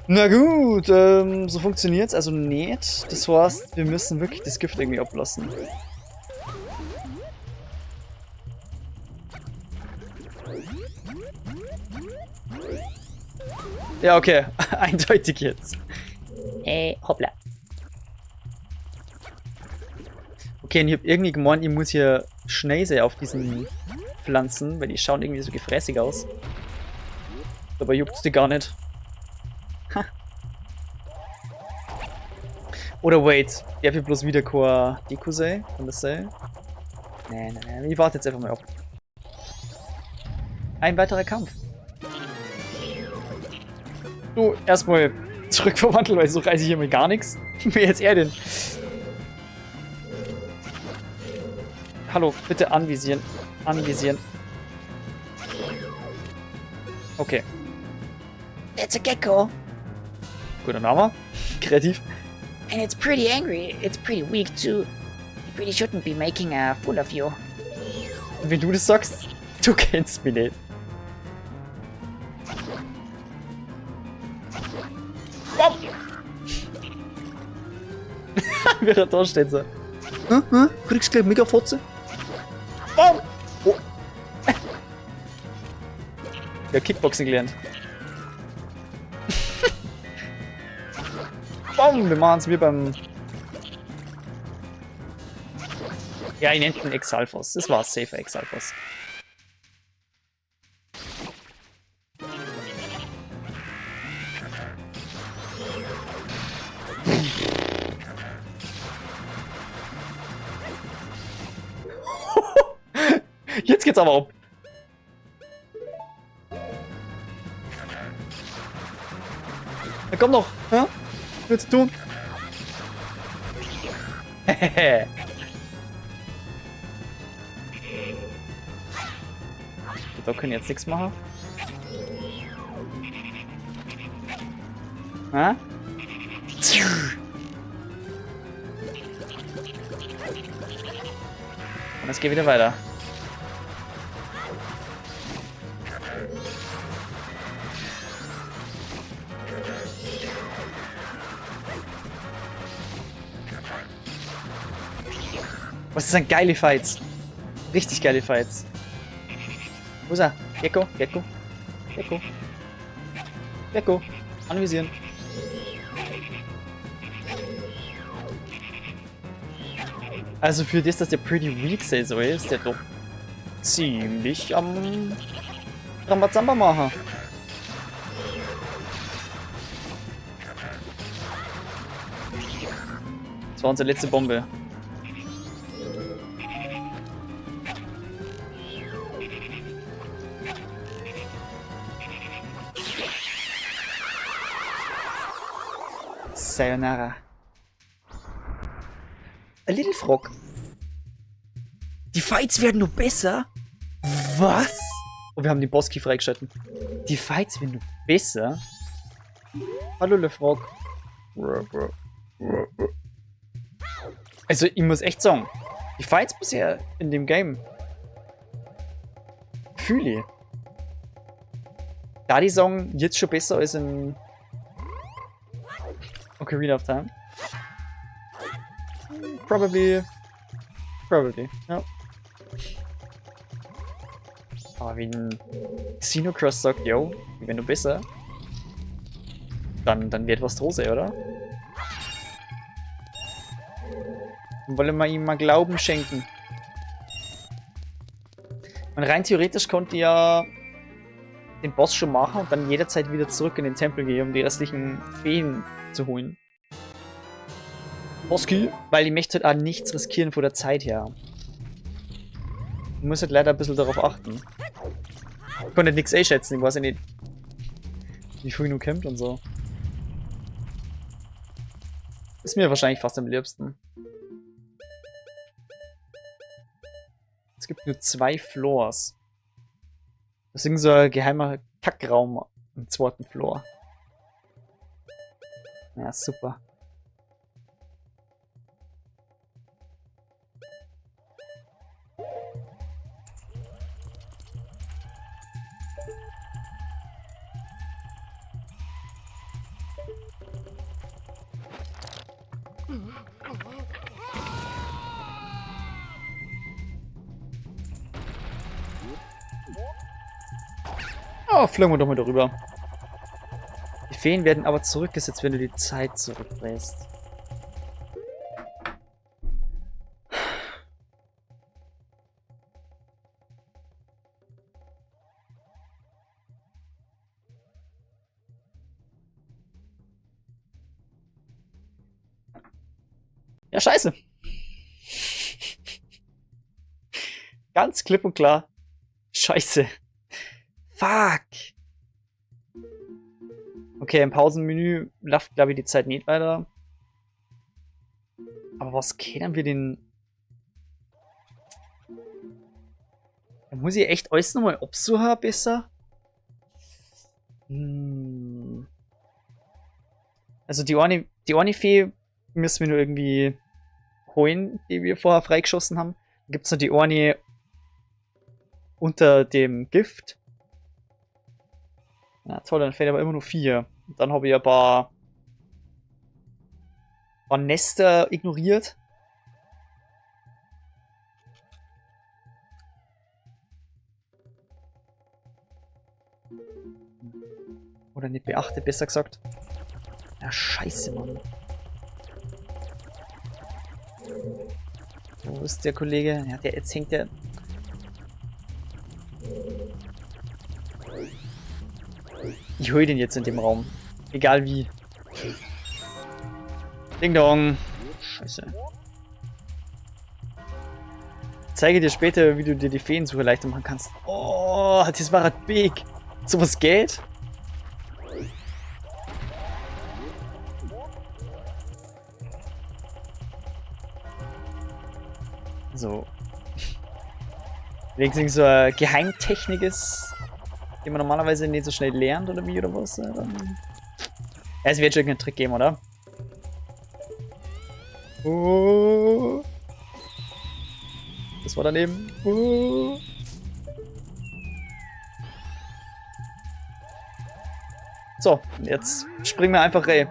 Na gut, so funktioniert's also nicht. Das heißt, wir müssen wirklich das Gift irgendwie ablassen. Ja, okay. Eindeutig jetzt. Hoppla. Okay, und ich hab irgendwie gemeint, ich muss hier Schneise auf diesen Pflanzen, weil die schauen irgendwie so gefräßig aus. Dabei juckt's die gar nicht. Ha. Oder wait, darf ich bloß wieder kein Deko sein? Kann das sein? Nein, nein, nein, ich warte jetzt einfach mal ab. Ein weiterer Kampf. Du, erstmal zurückverwandeln, weil so reiße ich hier mal gar nichts. Wer jetzt er denn? Hallo, bitte anvisieren. Anvisieren. Okay, It's a gecko, guter Name. Kreativ. and it's pretty angry. It's pretty weak too. It really shouldn't be making a fool of you. Wenn du das sagst, du kennst mich nicht. Wow. Wie er da steht so. Kriegst du gleich mega Fotze? Wow. Oh. Ja, Kickboxing gelernt. Bom, wir machen es wie beim... Ja, ich nenne ihn Exalfos. Das war safer Exalfos. Jetzt geht's aber ab. Na komm noch, hä? Was willst du tun? Hehehe. Da können jetzt nichts machen. Hä? Und es geht wieder weiter. Was sind geile Fights? Richtig geile Fights. Wo ist er? Gecko, Gecko, Gecko. Gecko. Anvisieren. Also für das, dass der Pretty Weak so ist, der doch ziemlich am Rambazamba machen. Das war unsere letzte Bombe. Sayonara. A Little Frog. Die Fights werden nur besser? Was? Oh, wir haben den Bosskey freigeschalten. Die Fights werden nur besser? Hallo, Le Frog. Also, ich muss echt sagen, die Fights bisher in dem Game fühle ich. Da die sagen, jetzt schon besser als in Ocarina of Time. Probably, ja. Aber wenn Xenocross sagt, yo, wenn du besser, dann wird was draus, oder? Dann wollen wir ihm mal Glauben schenken. Und rein theoretisch konnte ja den Boss schon machen und dann jederzeit wieder zurück in den Tempel gehen, um die restlichen Feen zu holen. Bosky, weil ich möchte halt auch nichts riskieren von der Zeit her. Ich muss halt leider ein bisschen darauf achten. Ich konnte nichts schätzen, ich weiß ja nicht, wie früh du kämpft und so. Ist mir wahrscheinlich fast am liebsten. Es gibt nur 2 Floors. Das ist so ein geheimer Kackraum im 2. Floor. Ja, super. Oh, fliegen wir doch mal darüber. Die Feen werden aber zurückgesetzt, wenn du die Zeit zurückdrehst. Ja, scheiße. Ganz klipp und klar. Scheiße. Fuck. Okay, im Pausenmenü läuft, glaube ich, die Zeit nicht weiter. Aber was kennen wir denn? Da muss ich echt alles nochmal absuchen besser. Hm. Also die Orni-Fee müssen wir nur irgendwie holen, die wir vorher freigeschossen haben. Dann gibt es noch die Orni unter dem Gift. Ja, toll, dann fehlen aber immer nur 4. Und dann habe ich ein paar Nester ignoriert. Oder nicht beachtet, besser gesagt. Ja, scheiße, Mann. Wo ist der Kollege? Ja, jetzt hängt der... Ich hol den jetzt in dem Raum. Egal wie. Ding Dong. Scheiße. Ich zeige dir später, wie du dir die Feensuche leichter machen kannst. Oh, das war halt big. So was geht? So. Wegen so eine Geheimtechnik ist, die man normalerweise nicht so schnell lernt oder wie oder was. Ja, es wird schon irgendeinen Trick geben, oder? Oh. Das war daneben. Oh. So, jetzt springen wir einfach rein.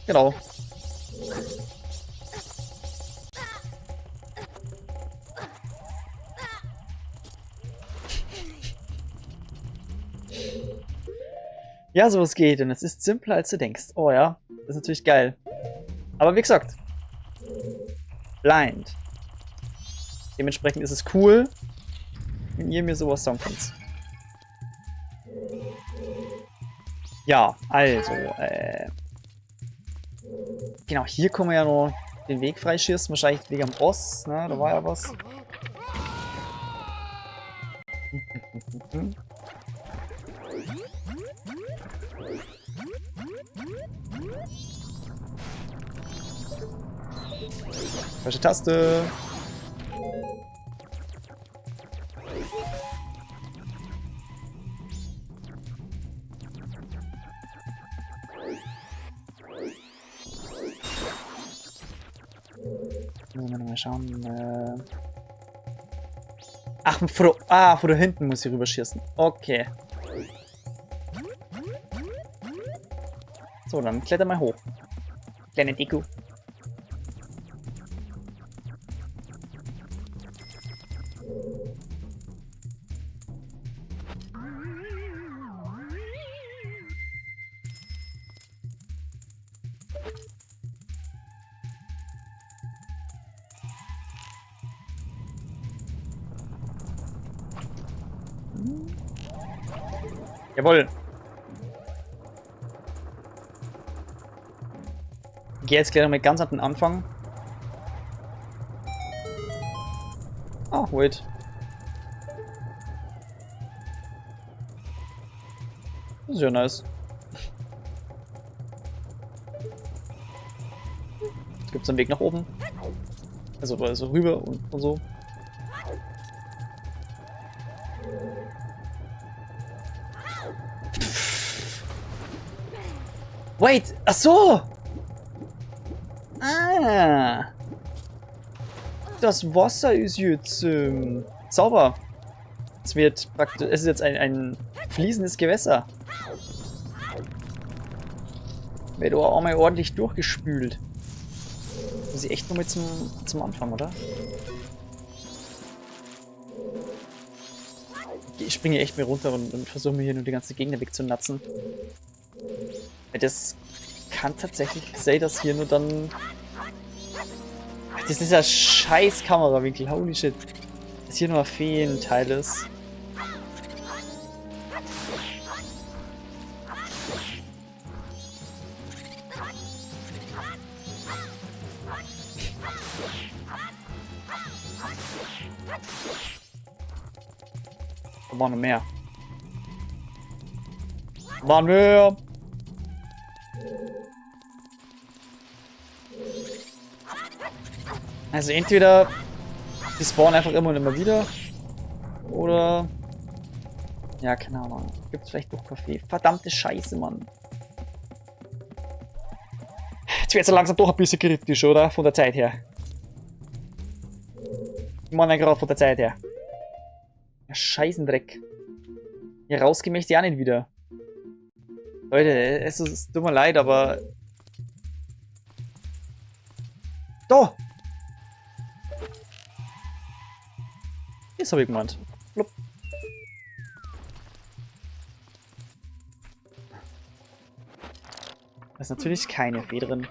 Genau. Ja, sowas geht und es ist simpler als du denkst. Oh ja, das ist natürlich geil. Aber wie gesagt, blind. Dementsprechend ist es cool, wenn ihr mir sowas sagen könnt. Ja, also, genau, hier können wir ja noch den Weg freischießen, wahrscheinlich wegen am Boss, ne, da war ja was. Falsche Taste. Müssen wir nochmal schauen. Ach, von da hinten muss ich rüberschießen. Okay. So, dann kletter mal hoch. Kleine Deko. Jawohl. Ich gehe jetzt gleich nochmal ganz an den Anfang. Oh, wait. Das ist ja nice. Jetzt gibt es einen Weg nach oben. Also rüber und so. Wait, ach so! Ah! Das Wasser ist jetzt sauber. Es wird praktisch, es ist jetzt ein fließendes Gewässer. Wird auch einmal ordentlich durchgespült. Muss ich echt nur mit zum Anfang, oder? Ich springe echt mehr runter und versuche mir hier nur die ganze Gegner wegzunatzen. Das kann tatsächlich sein, dass hier nur dann... Das ist ja scheiß Kamerawinkel, holy shit. Dass hier nur ein Feenteil ist. Da waren noch mehr. Da waren mehr. Also entweder die spawnen einfach immer und immer wieder, oder... Ja, keine Ahnung. Gibt es vielleicht doch Kaffee? Verdammte Scheiße, Mann. Jetzt wird es ja langsam doch ein bisschen kritisch, oder? Von der Zeit her. Ich meine gerade von der Zeit her. Ja, Scheißendreck. Hier rausgehen möchte ich auch nicht wieder. Leute, es tut mir leid, aber... Da! Das habe ich gemeint. Blub. Da ist natürlich keine Fee drin.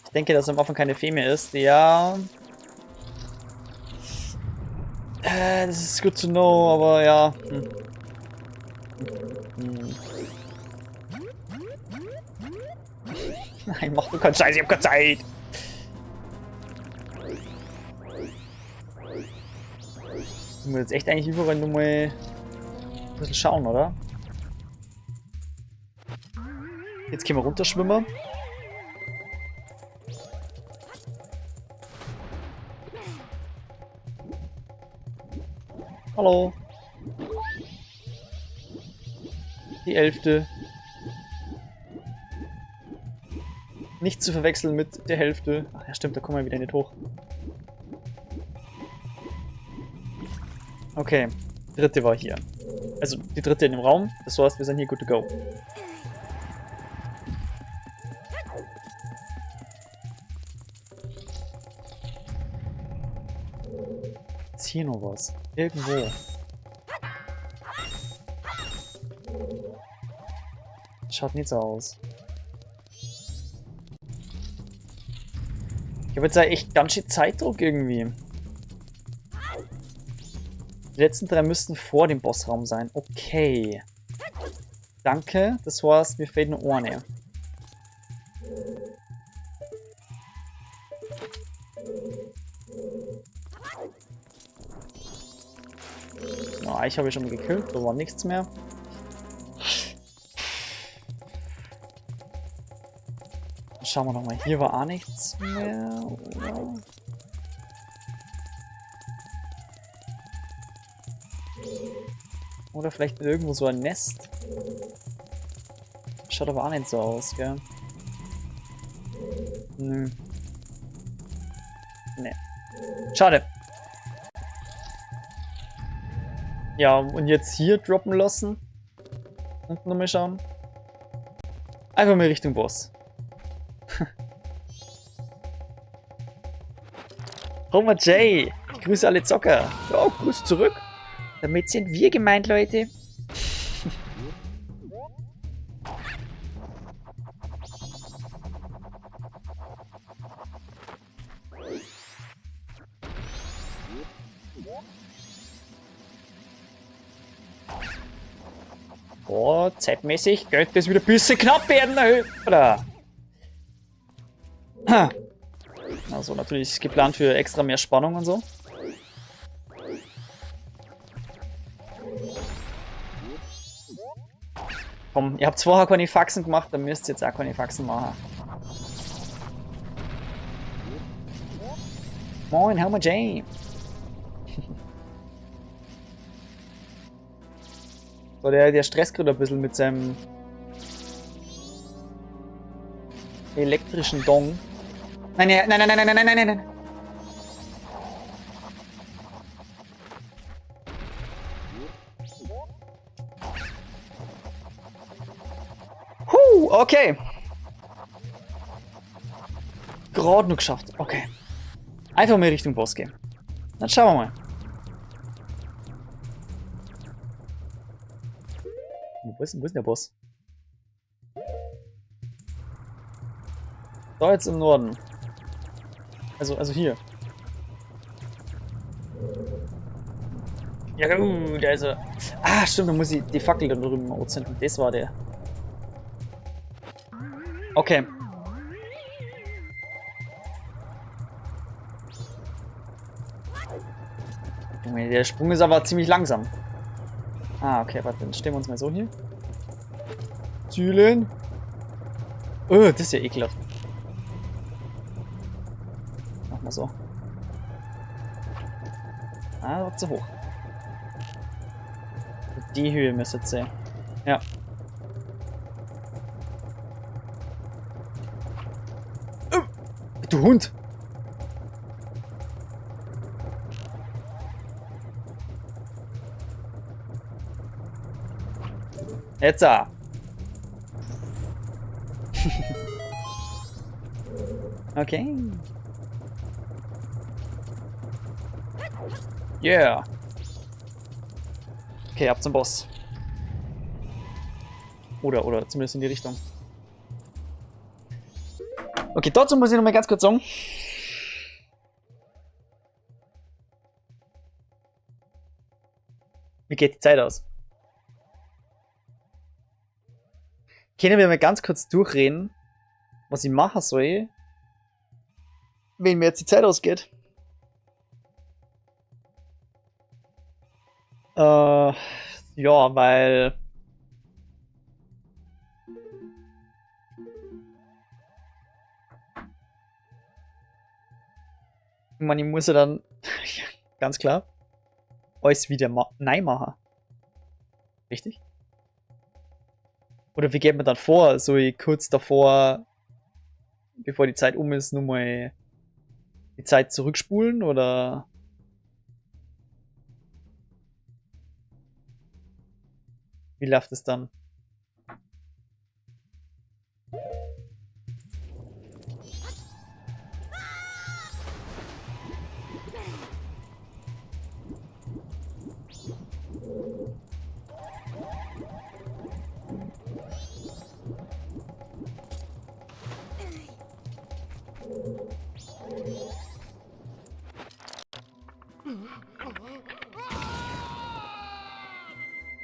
Ich denke, dass am Anfang keine Fee mehr ist. Ja. Das ist good to know, aber ja. Nein, mach du keinen Scheiß, ich hab keine Zeit. Ich muss jetzt echt eigentlich überall nur mal ein bisschen schauen, oder? Jetzt können wir runterschwimmen. Hallo. Die 11. Nicht zu verwechseln mit der Hälfte. Ach ja, stimmt, da kommen wir wieder nicht hoch. Okay, die 3. war hier. Also die 3. in dem Raum. Das heißt, wir sind hier good to go. Ist hier noch was? Irgendwo. Schaut nicht so aus. Ich habe jetzt ja echt ganz schön Zeitdruck irgendwie. Die letzten 3 müssten vor dem Bossraum sein. Okay. Danke. Das war's. Mir fehlt eine Urne. Na, ich habe schon mal gekillt. Da war nichts mehr. Schauen wir nochmal. Hier war auch nichts mehr. Oder vielleicht irgendwo so ein Nest. Schaut aber auch nicht so aus, gell? Nö. Nee. Schade. Ja, und jetzt hier droppen lassen. Unten nochmal schauen. Einfach mal Richtung Boss. Homer J, ich grüße alle Zocker. Ja, grüß zurück. Damit sind wir gemeint, Leute. Boah, zeitmäßig könnte es wieder ein bisschen knapp werden, oder? Also natürlich geplant für extra mehr Spannung und so. Komm, ihr habt vorher keine Faxen gemacht, dann müsst ihr jetzt auch keine Faxen machen. Moin, Homer J. So, der stresst gerade ein bisschen mit seinem elektrischen Dong. Nein, nein, nein, nein, nein, nein, nein, nein, nein. Okay. Gerade nur geschafft. Okay. Einfach mal Richtung Boss gehen. Dann schauen wir mal. Wo ist denn der Boss? Da jetzt im Norden. Also hier. Ja, da ist er. Ah, stimmt, da muss ich die Fackel da drüben auszünden. Das war der. Okay. Junge, der Sprung ist aber ziemlich langsam. Ah, okay, warte, dann stellen wir uns mal so hier. Zielen. Oh, das ist ja ekelhaft. Mach mal so. Ah, das ist zu hoch. Die Höhe müsste jetzt sein. Ja. Oh, du Hund! Jetzt da! Okay. Yeah. Okay, ab zum Boss. Oder zumindest in die Richtung. Okay, dazu muss ich noch mal ganz kurz sagen. Wie geht die Zeit aus? Können wir mal ganz kurz durchreden, was ich machen soll, wenn mir jetzt die Zeit ausgeht? Ja, weil... Ich meine, ich muss ja dann, ganz klar, alles wieder neu machen. Richtig? Oder wie geht man dann vor? Soll ich kurz davor, bevor die Zeit um ist, nur mal die Zeit zurückspulen? Oder... Wie läuft es dann?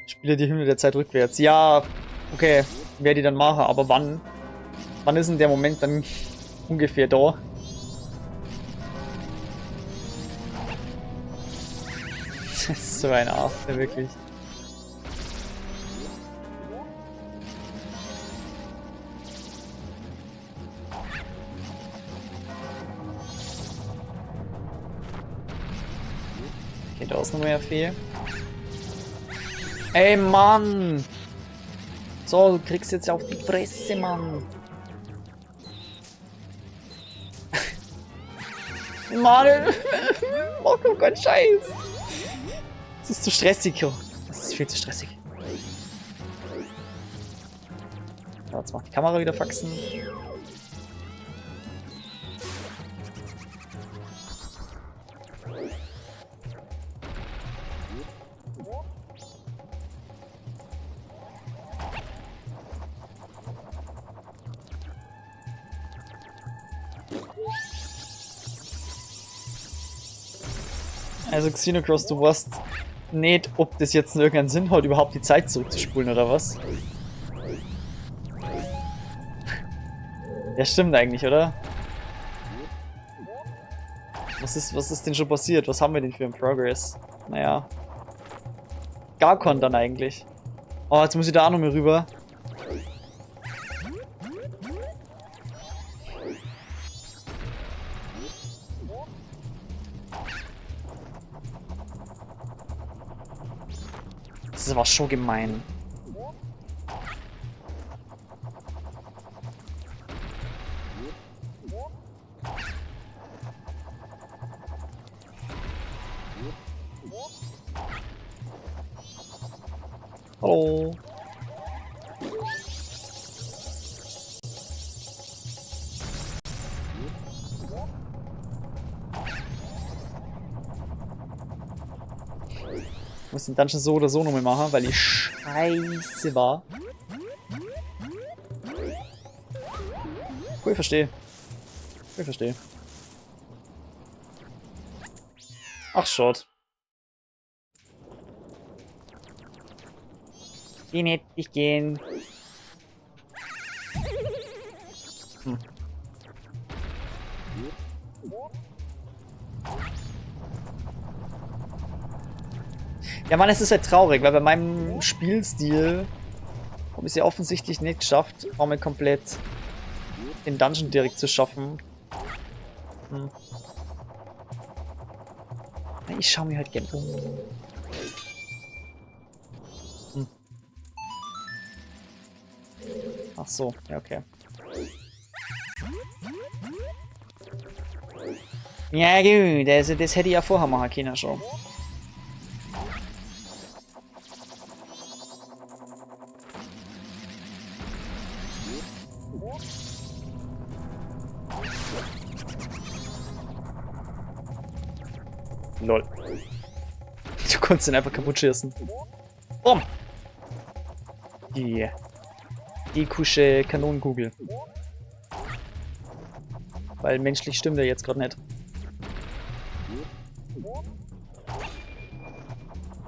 Spiele die Hymne der Zeit rückwärts. Ja, okay, werde ich dann machen, aber wann? Wann ist denn der Moment dann ungefähr da? Das ist so ein Affe, wirklich. Okay, da ist noch mehr Fee. Ey, Mann! So, du kriegst jetzt auf die Fresse, Mann! Mann! Mach doch keinen Scheiß! Das ist zu stressig, jo. Das ist viel zu stressig. So, jetzt macht die Kamera wieder Faxen. Also Xenocross, du weißt nicht, ob das jetzt irgendeinen Sinn hat, überhaupt die Zeit zurückzuspulen oder was? Ja, stimmt eigentlich, oder? Was ist denn schon passiert? Was haben wir denn für einen Progress? Naja. Gar keinen dann eigentlich. Oh, jetzt muss ich da auch noch mal rüber. Das ist aber schon gemein. Hallo. Ich muss den Dungeon so oder so nochmal machen, weil ich scheiße war. Cool, verstehe. Cool, verstehe. Ach, Schott. Den hätte ich gehen. Hm. Ja, Mann, es ist halt traurig, weil bei meinem Spielstil habe ich es ja offensichtlich nicht geschafft, mal komplett den Dungeon direkt zu schaffen. Hm. Ich schaue mir halt gerne um. Hm. Ach so, ja, okay. Ja gut, also das hätte ich ja vorher machen können schon. Lol. Du konntest ihn einfach kaputt schießen. Bumm! Die kusche Kanonenkugel. Weil menschlich stimmt er jetzt gerade nicht.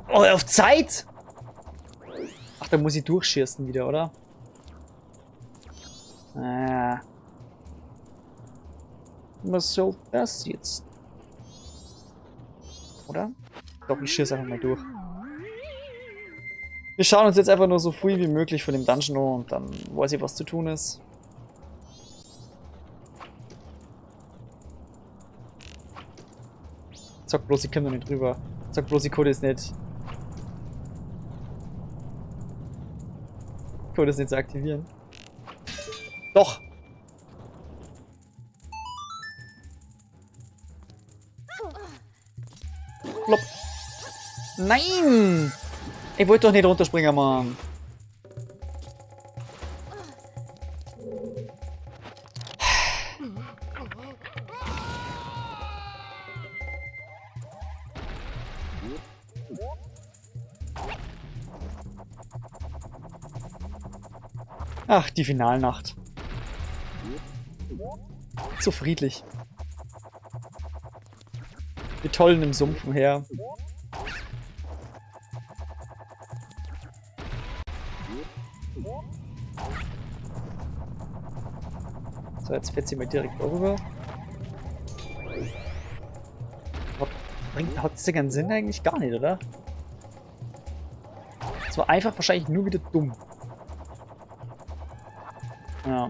Oh, auf Zeit? Ach, da muss ich durchschießen wieder, oder? Ah. Was soll das jetzt? Oder? Doch, ich schieße einfach mal durch. Wir schauen uns jetzt einfach nur so früh wie möglich von dem Dungeon an und dann weiß ich, was zu tun ist. Sag bloß, ich komme da nicht drüber. Sag bloß, ich konnte es nicht. Ich konnte es nicht so aktivieren. Doch! Plopp. Nein! Ich wollte doch nicht runterspringen, Mann. Ach, die Finalnacht. So friedlich. Wir tollen im Sumpf umher. So, jetzt fährt sie mal direkt rüber. Hat das keinen Sinn eigentlich? Gar nicht, oder? Das war einfach wahrscheinlich nur wieder dumm. Ja.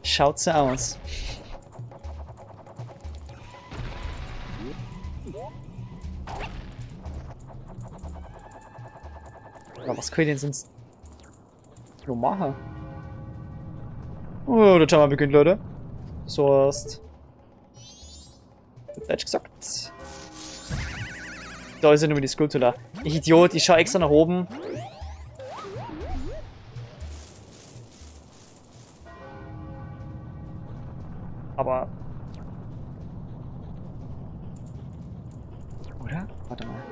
Schaut so aus. Aber was können wir denn sonst nur machen? Oh, der Timer beginnt, Leute. So hast. Deutsch gesagt. Da ist ja nur die Skulptur. Ich Idiot, ich schau extra nach oben. Aber. Oder? Warte mal.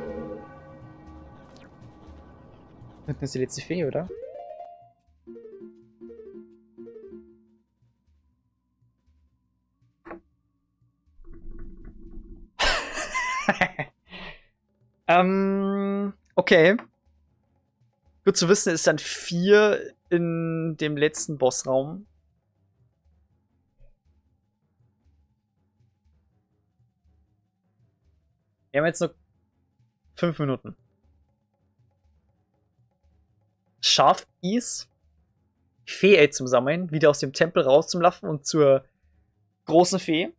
Das ist die letzte Fee, oder? Okay. Gut zu wissen, ist dann 4 in dem letzten Bossraum. Wir haben jetzt noch 5 Minuten. Schafft es, Fee zum Sammeln, wieder aus dem Tempel rauszulaufen und zur großen Fee.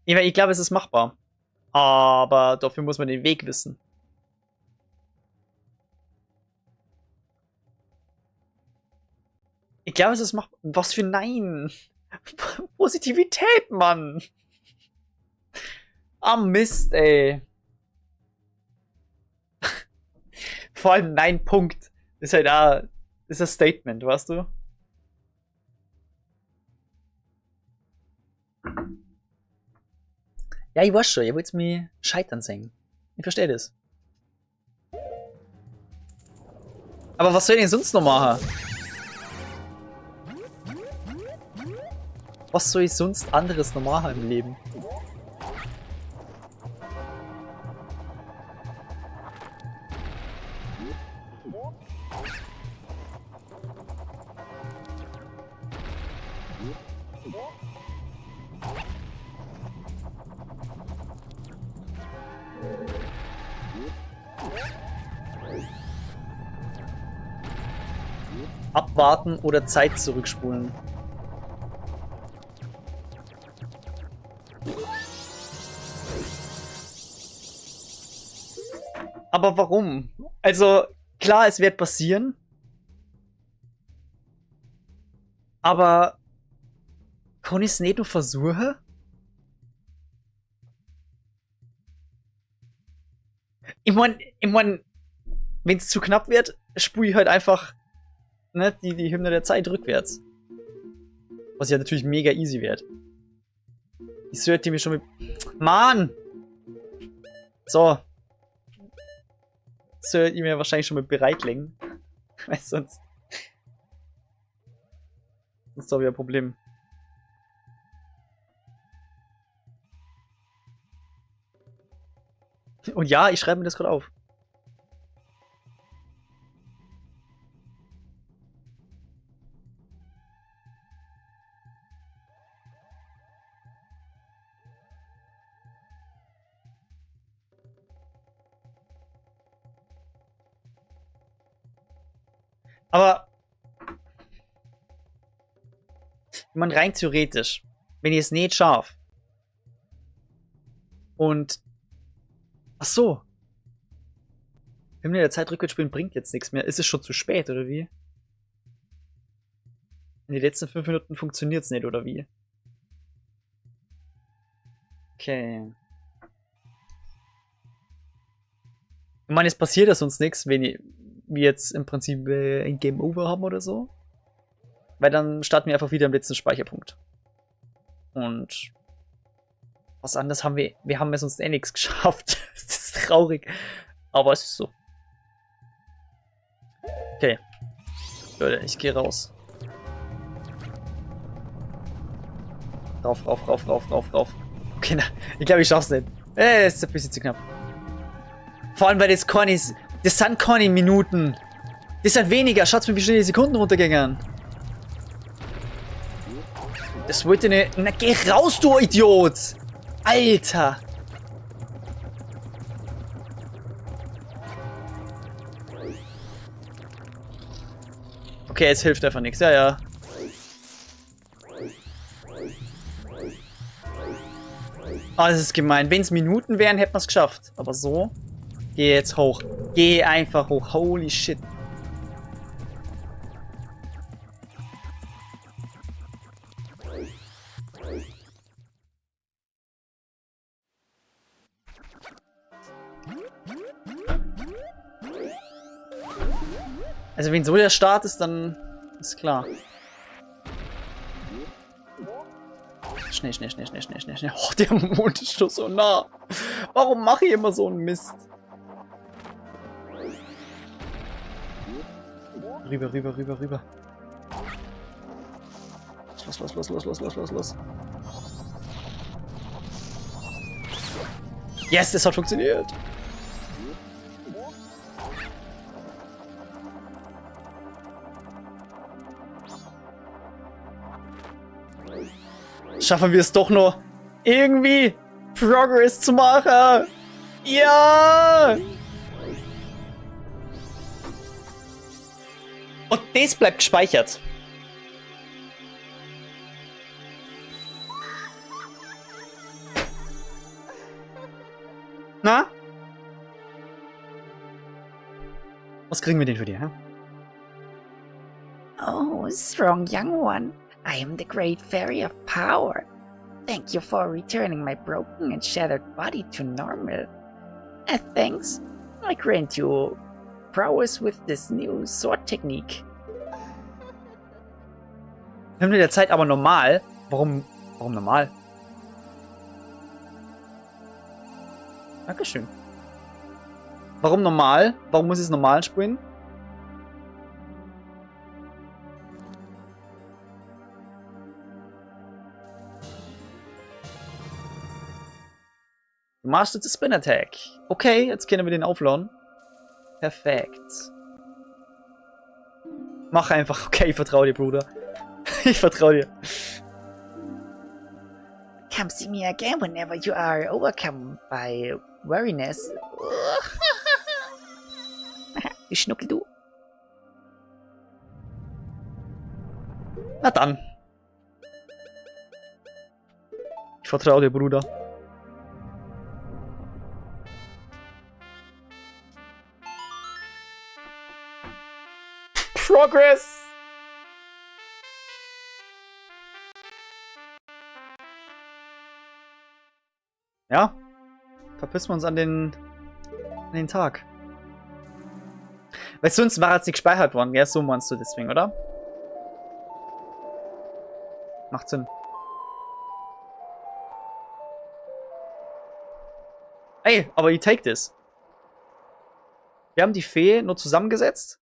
Ich glaube, es ist machbar. Aber dafür muss man den Weg wissen. Ich glaube, es ist machbar. Was für Nein? Positivität, Mann! Ah, Mist, ey. Vor allem Nein, Punkt. Ist halt da. Ist das Statement, weißt du? Ja, ich weiß schon, ihr wollt mir scheitern sehen. Ich verstehe das. Aber was soll ich denn sonst noch machen? Was soll ich sonst anderes normal haben im Leben? Abwarten oder Zeit zurückspulen. Aber warum? Also, klar, es wird passieren. Aber kann ich es nicht nur versuchen? Ich mein, wenn es zu knapp wird, spule ich halt einfach ne, die Hymne der Zeit rückwärts. Was ja natürlich mega easy wird. Ich sollte mich schon mit... Mann! So. Sollte ich mir wahrscheinlich schon mit bereitlegen. Weil sonst... Sonst habe ich ein Problem. Und ja, ich schreibe mir das gerade auf. Aber ich meine, rein theoretisch, wenn ich es nicht schaffe und ach so, Hymne der Zeit rückwärts spielen bringt jetzt nichts mehr. Ist es schon zu spät, oder wie? In den letzten 5 Minuten funktioniert es nicht, oder wie? Okay. Ich meine, es passiert ja sonst nichts, wenn wir jetzt im Prinzip ein Game Over haben oder so. Weil dann starten wir einfach wieder am letzten Speicherpunkt. Und was anderes haben wir. Wir haben ja sonst eh nichts geschafft. Das ist traurig. Aber es ist so. Okay. Leute, ich gehe raus. Rauf, rauf, rauf, rauf, rauf, rauf. Okay, na, ich glaube, ich schaff's nicht. Das ist ein bisschen zu knapp. Vor allem, weil das Cornys. Das sind keine Minuten. Das sind weniger. Schaut mal, wie schnell die Sekunden runtergingen. Das wollte ne. Na, geh raus, du Idiot! Alter! Okay, es hilft einfach nichts. Ja, ja. Ah, das ist gemein. Wenn es Minuten wären, hätten wir es geschafft. Aber so. Geh jetzt hoch. Geh einfach hoch. Holy shit. Also wenn so der Start ist, dann ist klar. Schnell, schnell, schnell, schnell, schnell, schnell, schnell. Oh, der Mond ist schon so nah. Warum mache ich immer so einen Mist? Rüber, rüber, rüber, rüber. Los, los, los, los, los, los, los, los. Yes, es hat funktioniert. Schaffen wir es doch noch, irgendwie Progress zu machen. Ja! Und das bleibt gespeichert. Na? Was kriegen wir denn für dich, hä? Oh, strong young one. I am the great fairy of power. Thank you for returning my broken and shattered body to normal. And thanks, I grant you prowess with this new sword technique. Hymne der Zeit aber normal. Warum normal? Dankeschön. Warum normal? Warum muss ich es normal spielen? Master the Spin Attack. Okay, jetzt können wir den aufladen. Perfekt. Mach einfach. Okay, ich vertraue dir, Bruder. Ich vertraue dir. Come see me again whenever you are overcome by weariness. Du Schnuckel, du. Na dann. Ich vertraue dir, Bruder. Progress! Ja. Verpissen wir uns an den Tag. Weil sonst war es nicht gespeichert worden. Ja, so meinst du deswegen, oder? Macht Sinn. Ey, aber you take this. Wir haben die Fee nur zusammengesetzt.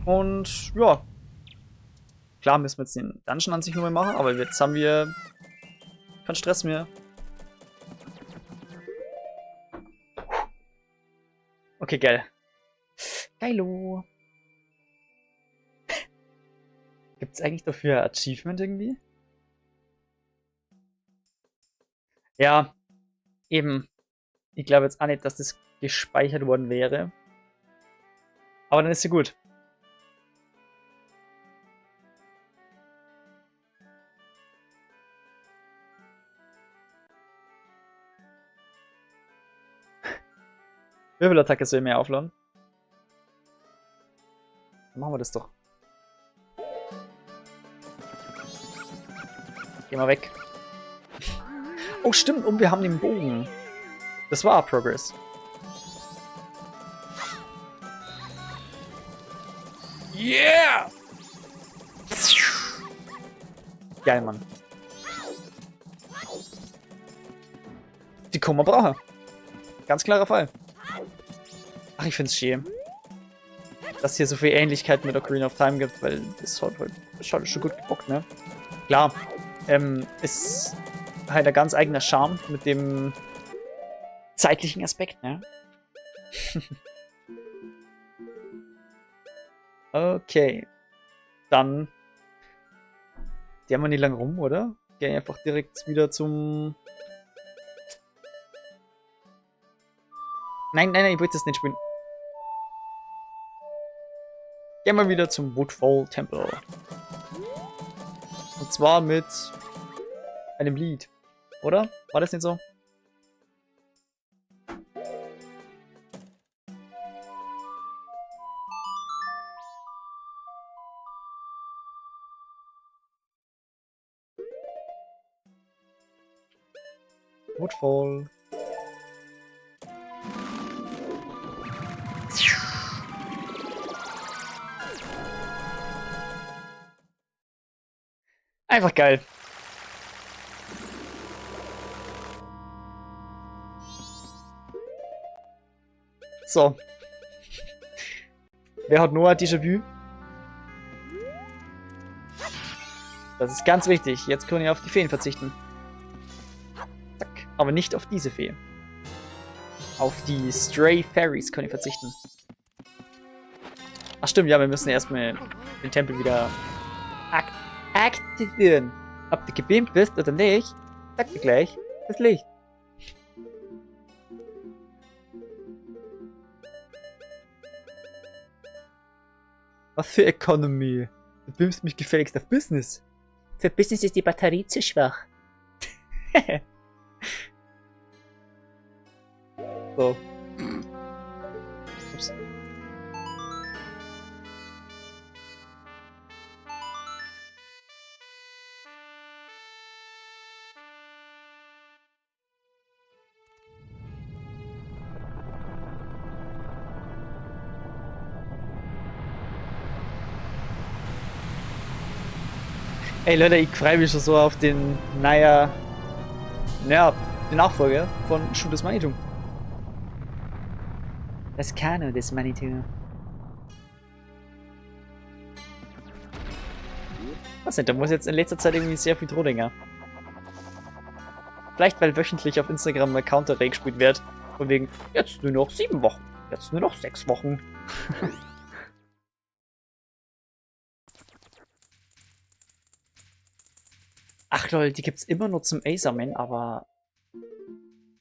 Und ja. Klar müssen wir jetzt den Dungeon an sich nur mehr machen, aber jetzt haben wir keinen Stress mehr. Okay, geil. Geilo. Gibt's eigentlich dafür Achievement irgendwie? Ja, eben. Ich glaube jetzt auch nicht, dass das gespeichert worden wäre. Aber dann ist sie gut. Wirbelattacke soll mehr aufladen. Dann machen wir das doch. Geh mal weg. Oh, stimmt. Und wir haben den Bogen. Das war Progress. Yeah! Geil, Mann. Die Kummer brauche. Ganz klarer Fall. Ach, ich find's schön, dass hier so viel Ähnlichkeit mit Ocarina of Time gibt, weil das hat halt schon gut gebockt, ne? Klar, ist halt ein ganz eigener Charme mit dem zeitlichen Aspekt, ne? Okay. Dann gehen wir nicht lang rum, oder? Gehen einfach direkt wieder zum... Nein, ich wollte das nicht spielen. Gehen wir wieder zum Woodfall Temple. Und zwar mit einem Lied. Oder? War das nicht so? Woodfall. Einfach geil. So. Wer hat Noah Déjà-vu? Das ist ganz wichtig. Jetzt können wir auf die Feen verzichten. Zack. Aber nicht auf diese Fee. Auf die Stray Fairies können wir verzichten. Ach stimmt, ja, wir müssen erstmal den Tempel wieder aktivieren. Ob du gebeamt bist oder nicht, sagt dir gleich das Licht. Was für Economy? Du beamst mich gefälligst auf Business. Für Business ist die Batterie zu schwach. So. Ups. Ey Leute, ich freue mich schon so auf den, den Nachfolger von Shoot das Manitou. Das Kano des Manitou. Was denn, da muss jetzt in letzter Zeit irgendwie sehr viel Drohdinger. Vielleicht, weil wöchentlich auf Instagram ein Counter gespielt wird. Von wegen, jetzt nur noch 7 Wochen. Jetzt nur noch 6 Wochen. Ach lol, die gibt's immer nur zum Acerman, aber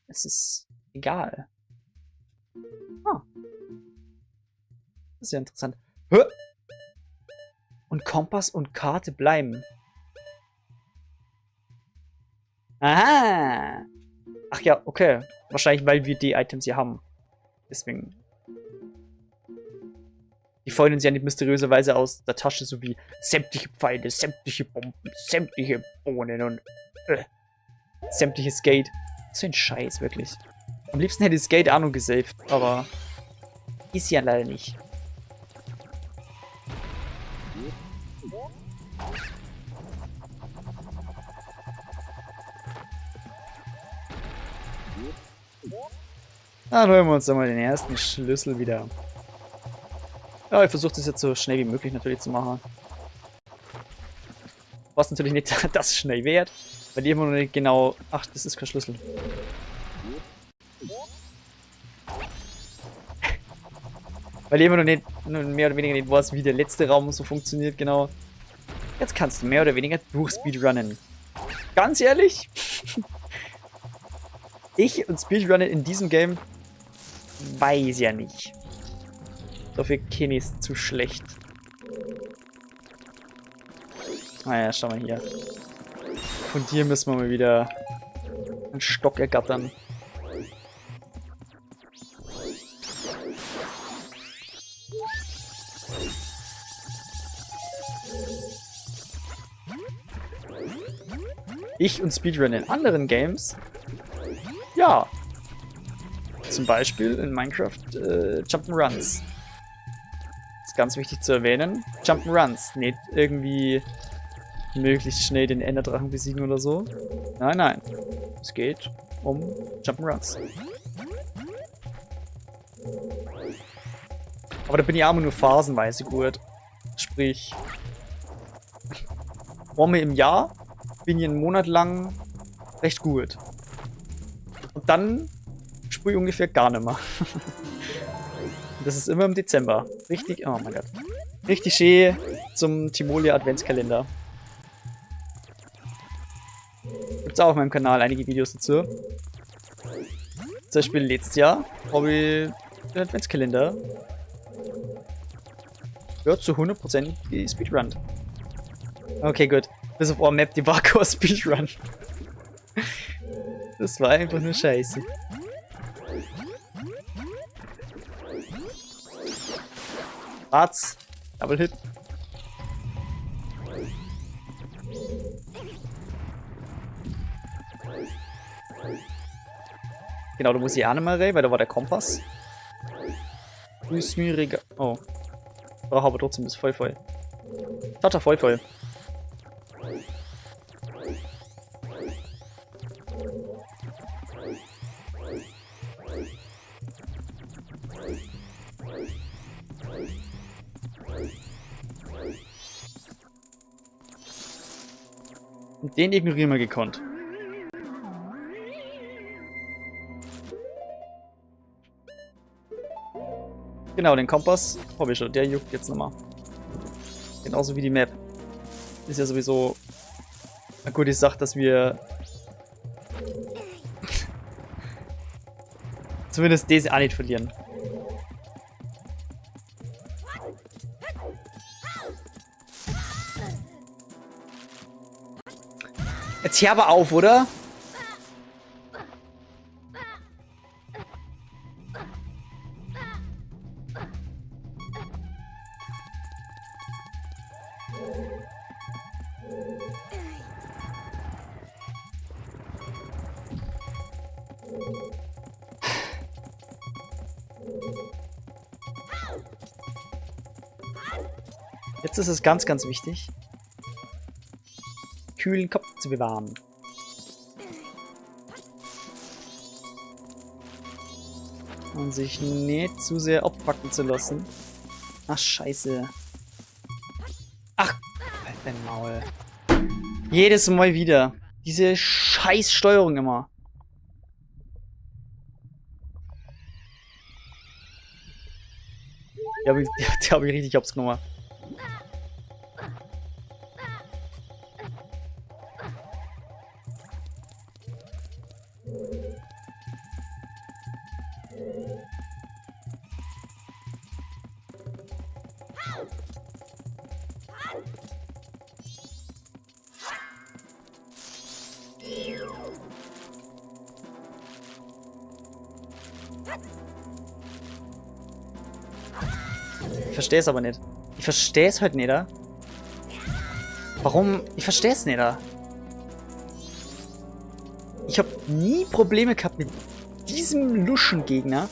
es ist egal. Ah. Das ist ja interessant. Hä? Und Kompass und Karte bleiben. Aha! Ach ja, okay. Wahrscheinlich, weil wir die Items hier haben. Deswegen. Die fallen uns ja nicht mysteriöserweise aus der Tasche, so wie sämtliche Pfeile, sämtliche Bomben, sämtliche Bohnen und sämtliches Skate. So ein Scheiß, wirklich. Am liebsten hätte ich Skate Ahnung gesaved, aber ist ja leider nicht. Dann holen wir uns doch mal den ersten Schlüssel wieder. Ja, ich versuche das jetzt so schnell wie möglich natürlich zu machen. Was natürlich nicht das schnell wert, weil die immer noch nicht genau... Ach, das ist kein Schlüssel. Weil ich immer noch nicht mehr oder weniger nicht weiß, wie der letzte Raum so funktioniert, genau. Jetzt kannst du mehr oder weniger durchspeedrunnen. Ganz ehrlich? Ich und Speedrunnen in diesem Game weiß ja nicht. Dafür kenne ich es zu schlecht. Naja, schau mal hier. Und hier müssen wir mal wieder einen Stock ergattern. Ich und Speedrun in anderen Games? Ja. Zum Beispiel in Minecraft Jump'n'Runs. Ist ganz wichtig zu erwähnen. Jump'n'Runs, nicht irgendwie möglichst schnell den Enderdrachen besiegen oder so. Nein, nein. Es geht um Jump'n'Runs. Aber da bin ich aber nur phasenweise gut. Sprich, einmal im Jahr bin ich einen Monat lang recht gut. Und dann sprühe ich ungefähr gar nicht mehr. Das ist immer im Dezember. Richtig, oh mein Gott. Richtig schön zum Timolia Adventskalender. Gibt's auch auf meinem Kanal einige Videos dazu. Zum Beispiel letztes Jahr habe ich den Adventskalender ja, zu 100% gespeedrunnt. Okay, gut. Bis auf eine Map, die war kein Speedrun. Das war einfach nur scheiße. Arzt. Double Hit. Genau, da muss ich auch nicht mehr rein, weil da war der Kompass. Schwieriger. Oh. Brauche aber trotzdem das voll voll. Tata voll voll. Und den ignorieren wir gekonnt. Genau, den Kompass habe ich schon. Der juckt jetzt nochmal. Genauso wie die Map. Ist ja sowieso eine gute Sache, dass wir zumindest diese auch nicht verlieren. Jetzt hör aber auf, oder? Jetzt ist es ganz, ganz wichtig, kühlen Kopf zu bewahren. Und sich nicht zu sehr abpacken zu lassen. Ach, scheiße. Ach, halt dein Maul. Jedes Mal wieder. Diese scheiß Steuerung immer. Die hab ich richtig hops genommen. Ich verstehe es aber nicht. Ich verstehe es halt nicht, da. Warum? Ich verstehe es nicht, da. Ich habe nie Probleme gehabt mit diesem Luschengegner.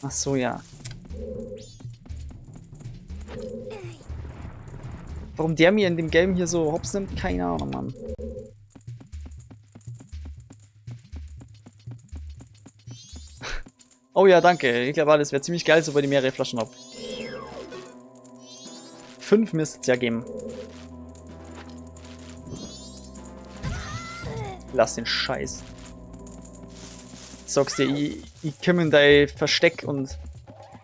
Ach so, ja. Warum der mir in dem Game hier so hops nimmt, keine Ahnung, Mann. Oh ja, danke. Ich glaube, das wäre ziemlich geil, sobald ich mehrere Flaschen habe. 5 müsste es ja geben. Lass den Scheiß. Sagst dir, ich komme in dein Versteck und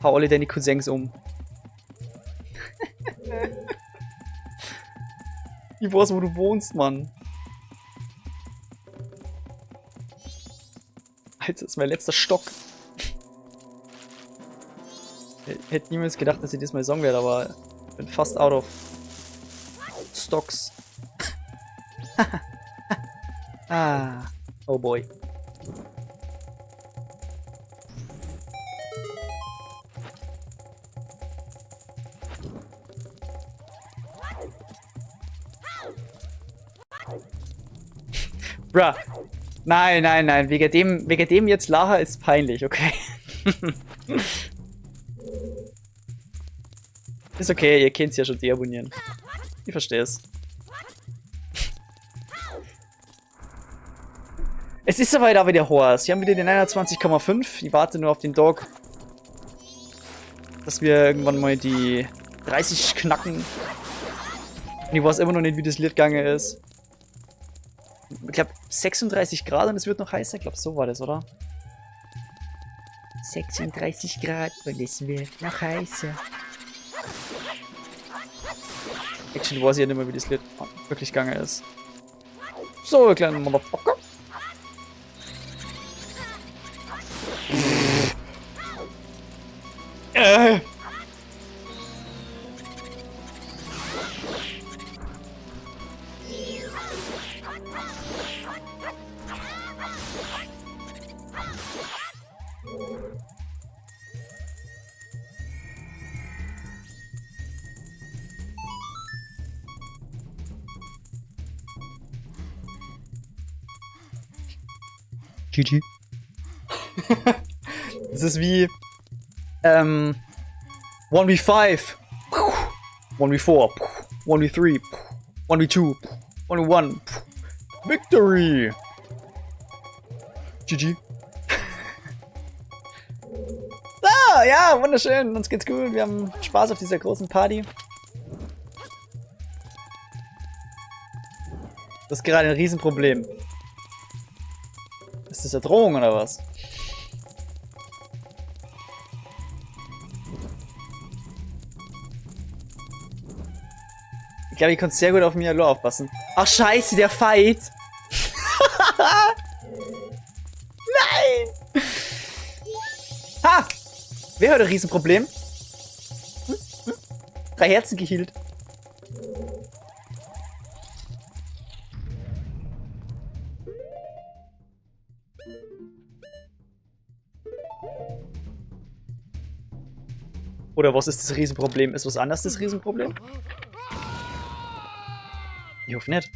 hau alle deine Cousins um. Ich weiß, wo du wohnst, Mann. Alter, das ist mein letzter Stock. Hätte niemals gedacht, dass ich das mal sagen werde, aber ich bin fast out of Stocks. Ah, oh boy. Bruh. Nein, nein, nein. Wegen dem jetzt Lacher ist peinlich, okay? Ist okay, ihr könnt es ja schon deabonnieren. Ich verstehe es. Es ist soweit aber der Horst. Wir haben wieder den 21,5. Ich warte nur auf den Dog. Dass wir irgendwann mal die 30 knacken. Und ich weiß immer noch nicht, wie das Lied gegangen ist. Ich glaube 36 Grad und es wird noch heißer. Ich glaube, so war das, oder? 36 Grad und es wird noch heißer. Actually weiß ich ja nicht mehr, wie das Lied wirklich gegangen ist. So, ihr kleinen Motherfucker. GG. Das ist wie 1v5, 1v4, 1v3, 1v2, 1v1. Victory! GG. Ah, ja, wunderschön. Uns geht's gut. Wir haben Spaß auf dieser großen Party. Das ist gerade ein Riesenproblem. Ist das eine Drohung oder was? Ich glaube, ich konnte sehr gut auf Mialo aufpassen. Ach scheiße, der Fight! Nein! Ha! Wer hat ein Riesenproblem? 3 Herzen geheilt. Oder was ist das Riesenproblem? Ist was anderes das Riesenproblem? Ich hoffe nicht.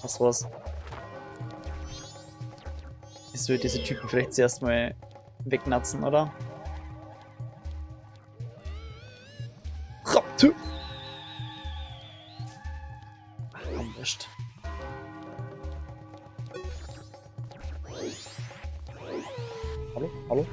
Was war's? Ich soll diese Typen vielleicht zuerst mal wegnatzen, oder? Raptu! Wurscht. Hallo? Hallo?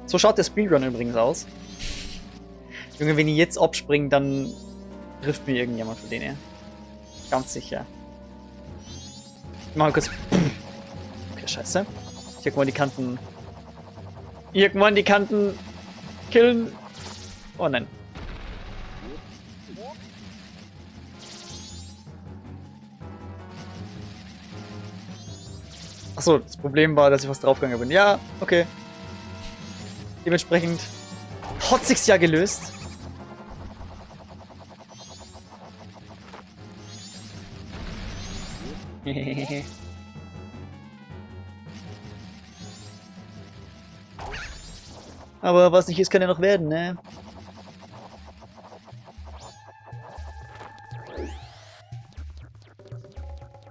So schaut der Speedrun übrigens aus. Junge, wenn ich jetzt abspringe, dann trifft mir irgendjemand von denen. Ganz sicher. Ich mach mal kurz. Okay, scheiße. Ich irgendwann die Kanten. Irgendwann die Kanten killen. Oh nein. Achso, das Problem war, dass ich fast draufgegangen bin. Ja, okay. Dementsprechend hat sich's ja gelöst. Aber was nicht ist, kann ja noch werden, ne?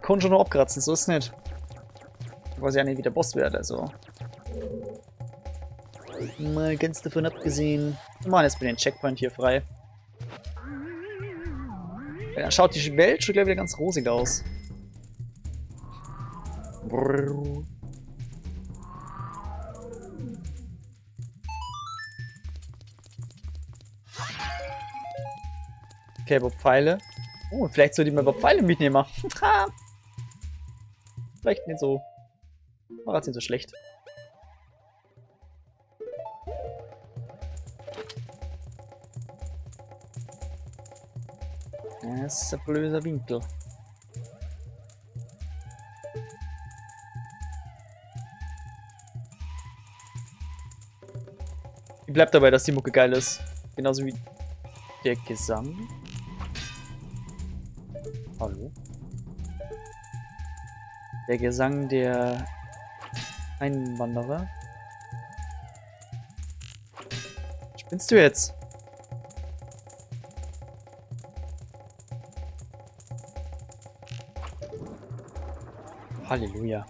Kann schon noch abkratzen, so ist es nicht. Ich weiß ja nicht, wie der Boss wird, also. Mal ganz davon abgesehen. Wir machen jetzt mal den Checkpoint hier frei. Ja, dann schaut die Welt schon gleich wieder ganz rosig aus. Brrr. Okay, aber Pfeile. Oh, vielleicht sollte ich mal Pfeile mitnehmen. Vielleicht nicht so. War jetzt nicht so schlecht. Das ist ein blöder Winkel. Ich bleib dabei, dass die Mucke geil ist. Genauso wie der Gesang. Hallo? Der Gesang der Einwanderer. Spinnst du jetzt? Halleluja.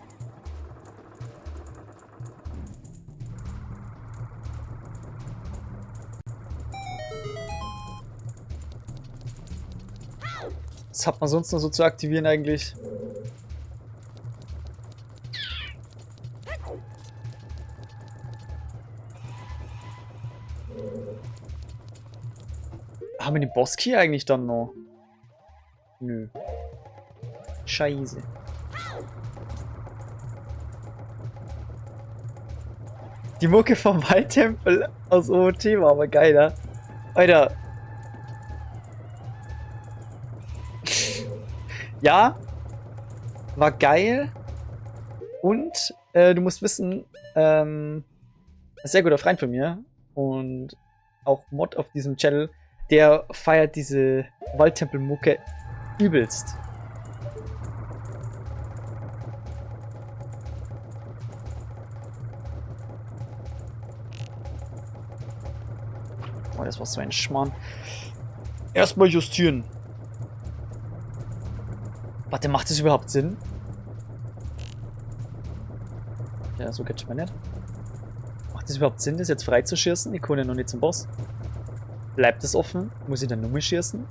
Was hat man sonst noch so zu aktivieren eigentlich? Haben wir den Boss-Key eigentlich dann noch? Nö. Scheiße. Die Mucke vom Waldtempel aus OOT war aber geiler. Alter. Ja. War geil. Und du musst wissen, ein sehr guter Freund von mir und auch Mod auf diesem Channel, der feiert diese Waldtempel-Mucke übelst. Oh, das war so ein Schmarrn. Erstmal justieren. Warte, macht das überhaupt Sinn? Ja, so geht's mir nicht. Macht das überhaupt Sinn, das jetzt freizuschießen? Ich kann ja noch nicht zum Boss. Bleibt es offen? Muss ich dann nur mal schießen?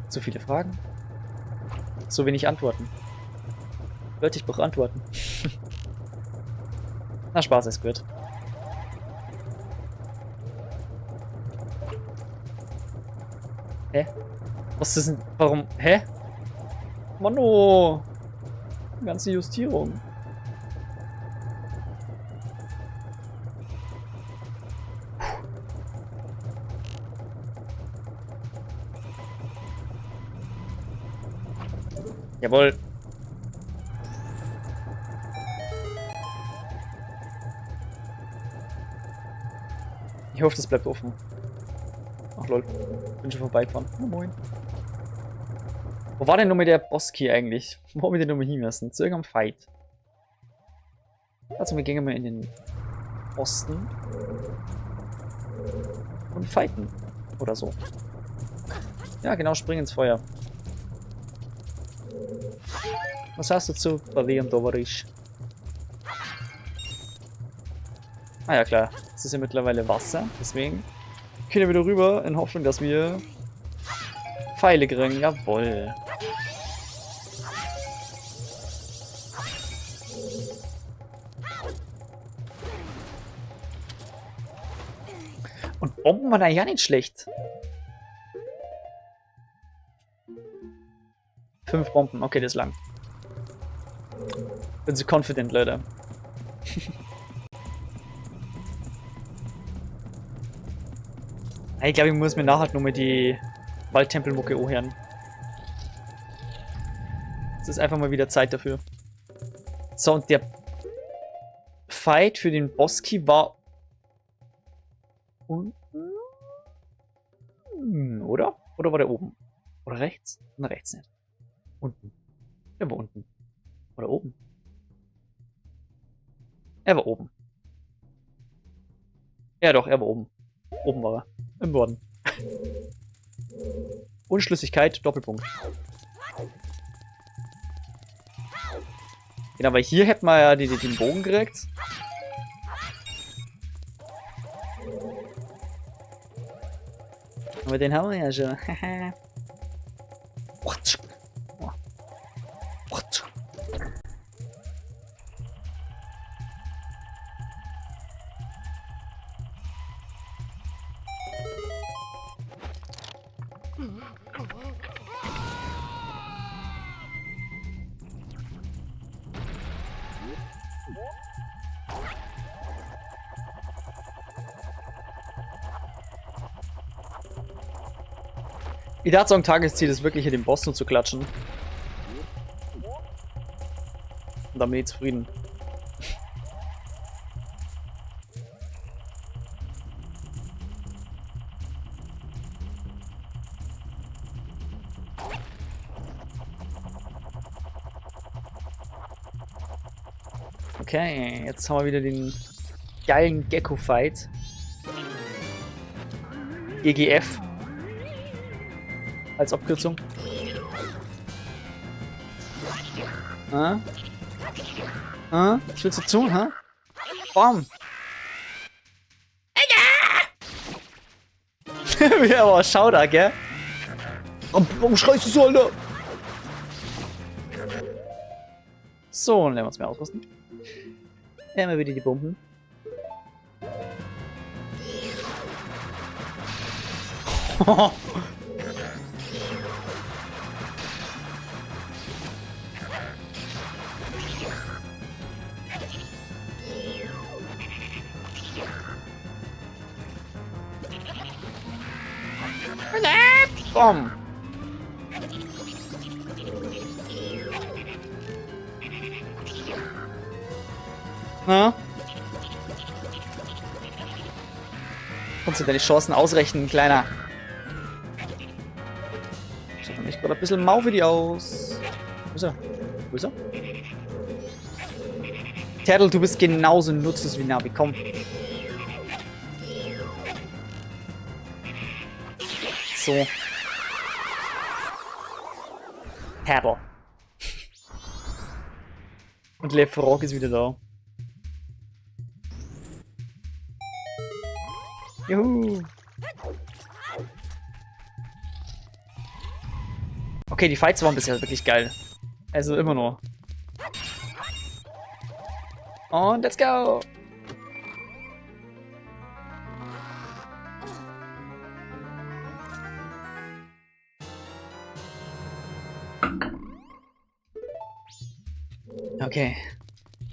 Zu viele Fragen. So wenig Antworten. Leute, ich brauche Antworten. Na, Spaß, es wird. Hä? Was ist denn? Warum? Hä? Mano! Ganze Justierung. Jawohl. Ich hoffe, das bleibt offen. Ach lol. Bin schon vorbeigefahren. Oh, moin. Wo war denn nochmal der Boss-Key eigentlich? Wo haben wir den nochmal hin müssen? Zu irgendeinem Fight. Also wir gehen mal in den Osten. Und fighten. Oder so. Ja, genau, spring ins Feuer. Was hast du zu verlieren, Doverisch? Ah ja, klar. Es ist ja mittlerweile Wasser, deswegen können wir wieder rüber in Hoffnung, dass wir Pfeile kriegen. Jawohl. Und Bomben waren ja nicht schlecht. 5 Bomben, okay, das ist lang. Bin so confident, Leute. Ich glaube, ich muss mir nachher nochmal die Waldtempelmucke anhören. Es ist einfach mal wieder Zeit dafür. So, und der Fight für den Bosski war unten? Oder? Oder war der oben? Oder rechts? Na, rechts nicht. Unten. Er war unten. Oder oben? Er war oben. Ja doch, er war oben. Oben war er. Im Norden. Unschlüssigkeit, Doppelpunkt. Genau, weil hier hätten wir ja den Bogen gekriegt. Aber den haben wir ja schon. Ich dachte, so ein Tagesziel ist wirklich hier den Boss nur zu klatschen. Und dann bin ich zufrieden. Okay, jetzt haben wir wieder den geilen Gecko-Fight. GGF. Als Abkürzung. Was willst du tun, hä? Bam! Ja, aber schau da, gell? Warum schreist du so, Alter? So, dann werden wir uns mehr ausrüsten. Immer wieder die Bomben. Bom. Na? Kannst du deine Chancen ausrechnen, Kleiner? Schaut mich gerade ein bisschen mau für die aus. Wo ist er? Wo ist er? Turtle, du bist genauso nutzlos wie Navi. Komm. So. Turtle. Und Le Frog ist wieder da. Juhu. Okay, die Fights waren bisher wirklich geil. Also immer noch. Und let's go! Okay,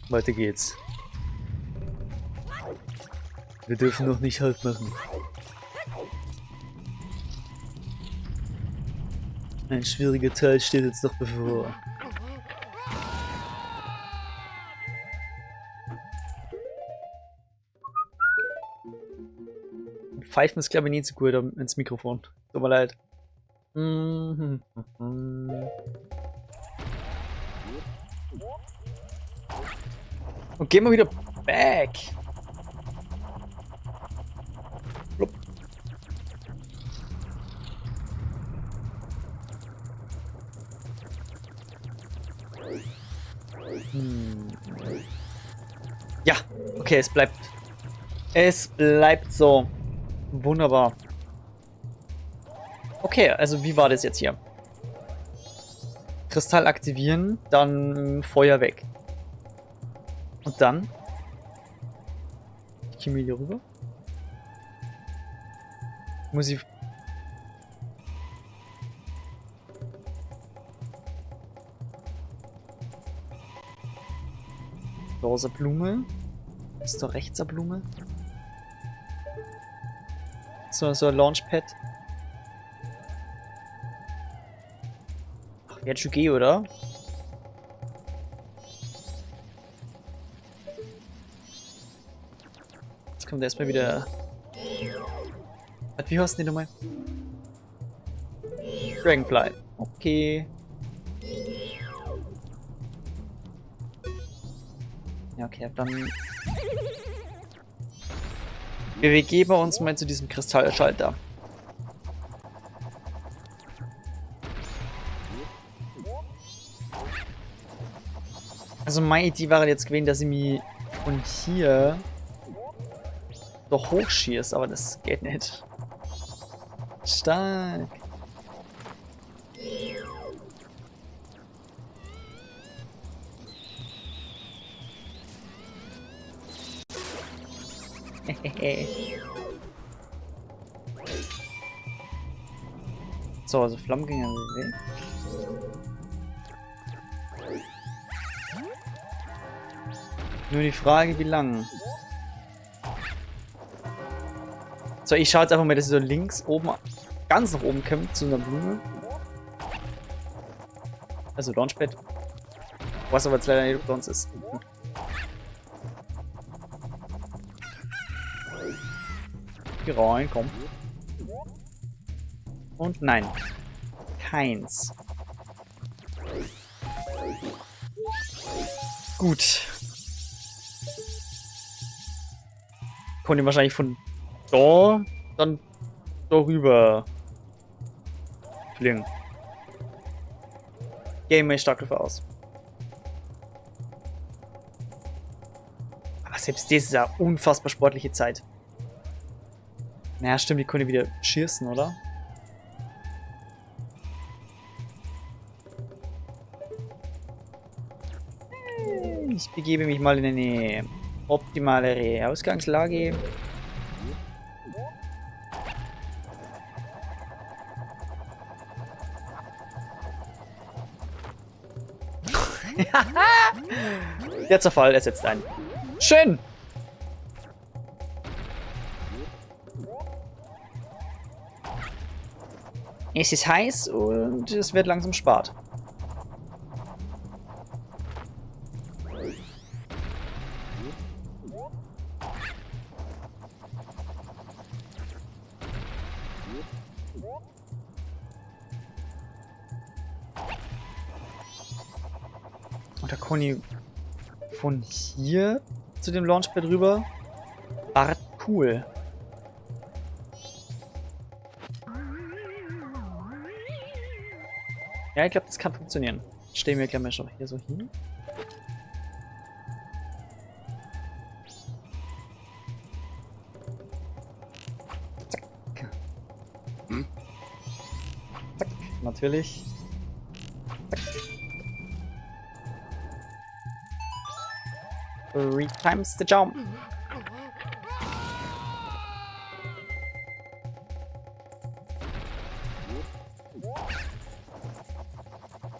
weiter geht's. Wir dürfen noch nicht Halt machen. Ein schwieriger Teil steht jetzt noch bevor. Pfeifen ist glaube ich nicht so gut ins Mikrofon. Tut mir leid. Und gehen wir wieder back. Blub. Ja, okay, es bleibt. Es bleibt so. Wunderbar. Okay, also wie war das jetzt hier? Kristall aktivieren, dann Feuer weg. Und dann? Ich komme hier rüber. Muss ich... Rosa Blume. Ist doch rechts eine Blume. So ein Launchpad. Ach, wird schon gehen, oder? Jetzt kommt erstmal wieder... Wie heißt denn die nochmal? Dragonfly. Okay. Ja, okay, dann... Wir begeben uns mal zu diesem Kristallschalter. Also meine Idee wäre jetzt gewesen, dass ich mich von hier doch hochschießt, aber das geht nicht. Stark. So, also Flammengänger weg. Nur die Frage, wie lang. So, ich schaue jetzt einfach mal, dass ich so links oben, ganz nach oben kommt zu einer Blume. Also Launchpad. Was aber jetzt leider nicht bei uns ist. Hier rein, komm. Und nein. Keins. Gut. Konnte wahrscheinlich von da dann darüber fliegen. Game ich stark dafür aus. Aber selbst das ist ja unfassbar sportliche Zeit. Naja, stimmt, die konnte wieder schießen, oder? Ich begebe mich mal in eine optimalere Ausgangslage. Der Zerfall, er setzt ein. Schön! Es ist heiß und es wird langsam spart. Und da kann ich von hier zu dem Launchpad rüber. War cool. Ja, ich glaube, das kann funktionieren. Stehen wir gleich mal schon hier so hin. Zack. Zack, natürlich. Zack. 3 times the jump.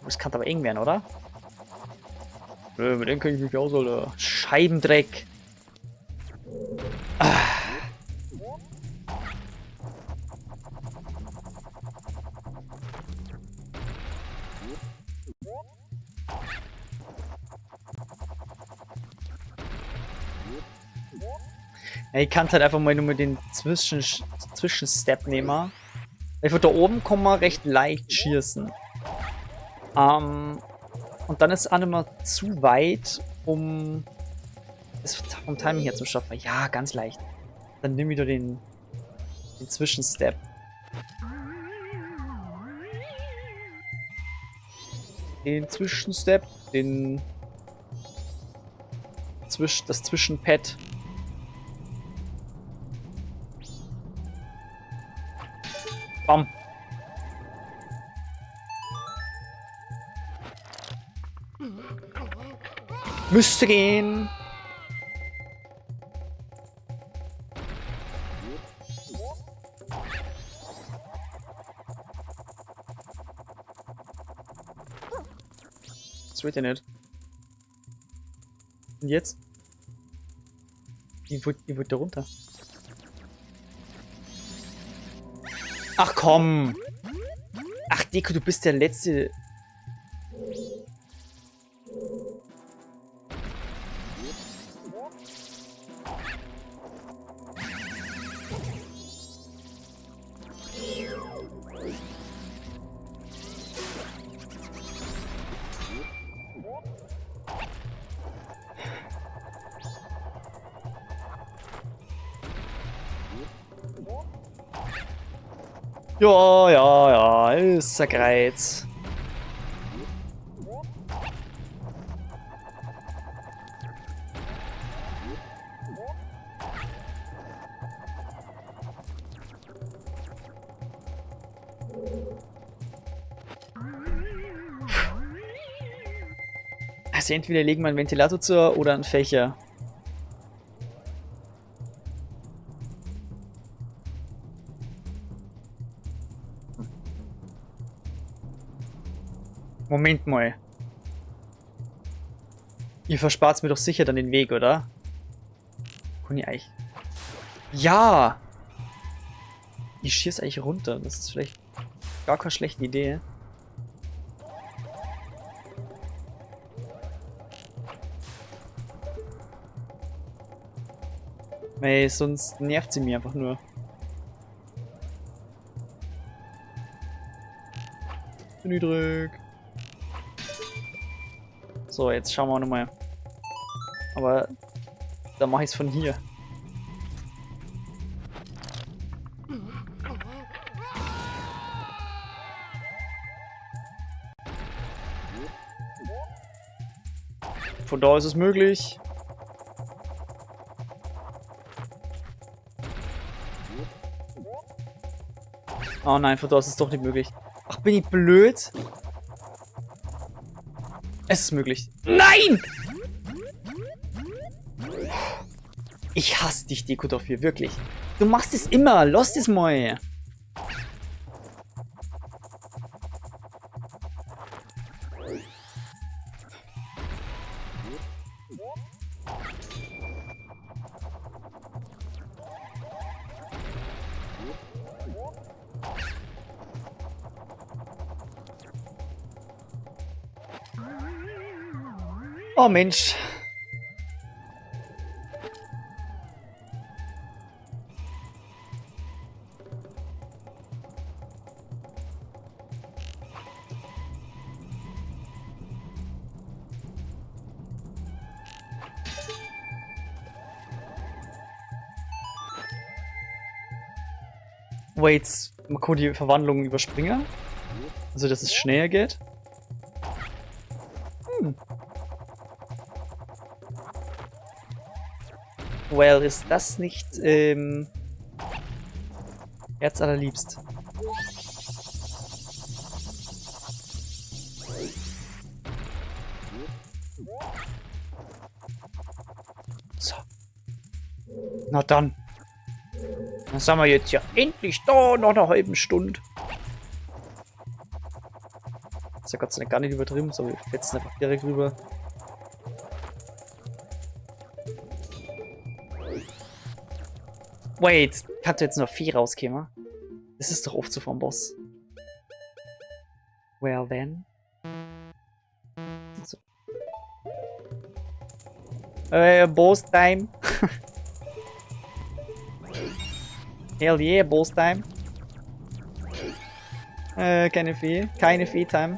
Das kann aber eng werden, oder? Mit dem kann ich mich auch so, Alter. Scheibendreck. Ah. Ja, ich kann halt einfach mal nur den Zwischenstep nehmen. Ich würde da oben kann man recht leicht schießen. Und dann ist es auch nicht mehr zu weit, um das vom Timing her zu schaffen. Ja, ganz leicht. Dann nimm wieder den Zwischenstep. den Zwischenstep, das Zwischenpad. Bam. Müsste gehen. Das wird ja nicht. Und jetzt? Die wird da runter. Ach komm! Ach Deko, du bist der letzte. Ja, ist ein Greiz. Also entweder legen wir einen Ventilator zu oder einen Fächer. Moment mal. Ihr verspart mir doch sicher dann den Weg, oder? Kann ich eigentlich... Ja! Ich schieße eigentlich runter. Das ist vielleicht gar keine schlechte Idee. Ey, sonst nervt sie mir einfach nur. Niedrig. So, jetzt schauen wir nochmal. Aber da mache ich es von hier. Von da ist es möglich. Oh nein, von da ist es doch nicht möglich. Ach, bin ich blöd? Es ist möglich. Nein! Ich hasse dich, Deko dafür, wirklich. Du machst es immer. Lass es mal. Oh Mensch. Wait, man kann die Verwandlung überspringen. Also, dass es schneller geht. Well, ist das nicht, herzallerliebst. So. Na dann. Dann sind wir jetzt ja endlich da, nach einer halben Stunde. Ist ja Gott sei Dank gar nicht übertrieben, so wir fetzen einfach direkt rüber. Wait, kann da jetzt noch 4 rauskommen? Das ist doch oft so vom Boss. Well then. So. Boss time. Hell yeah, Boss time. Keine Fee. Keine Fee-Time.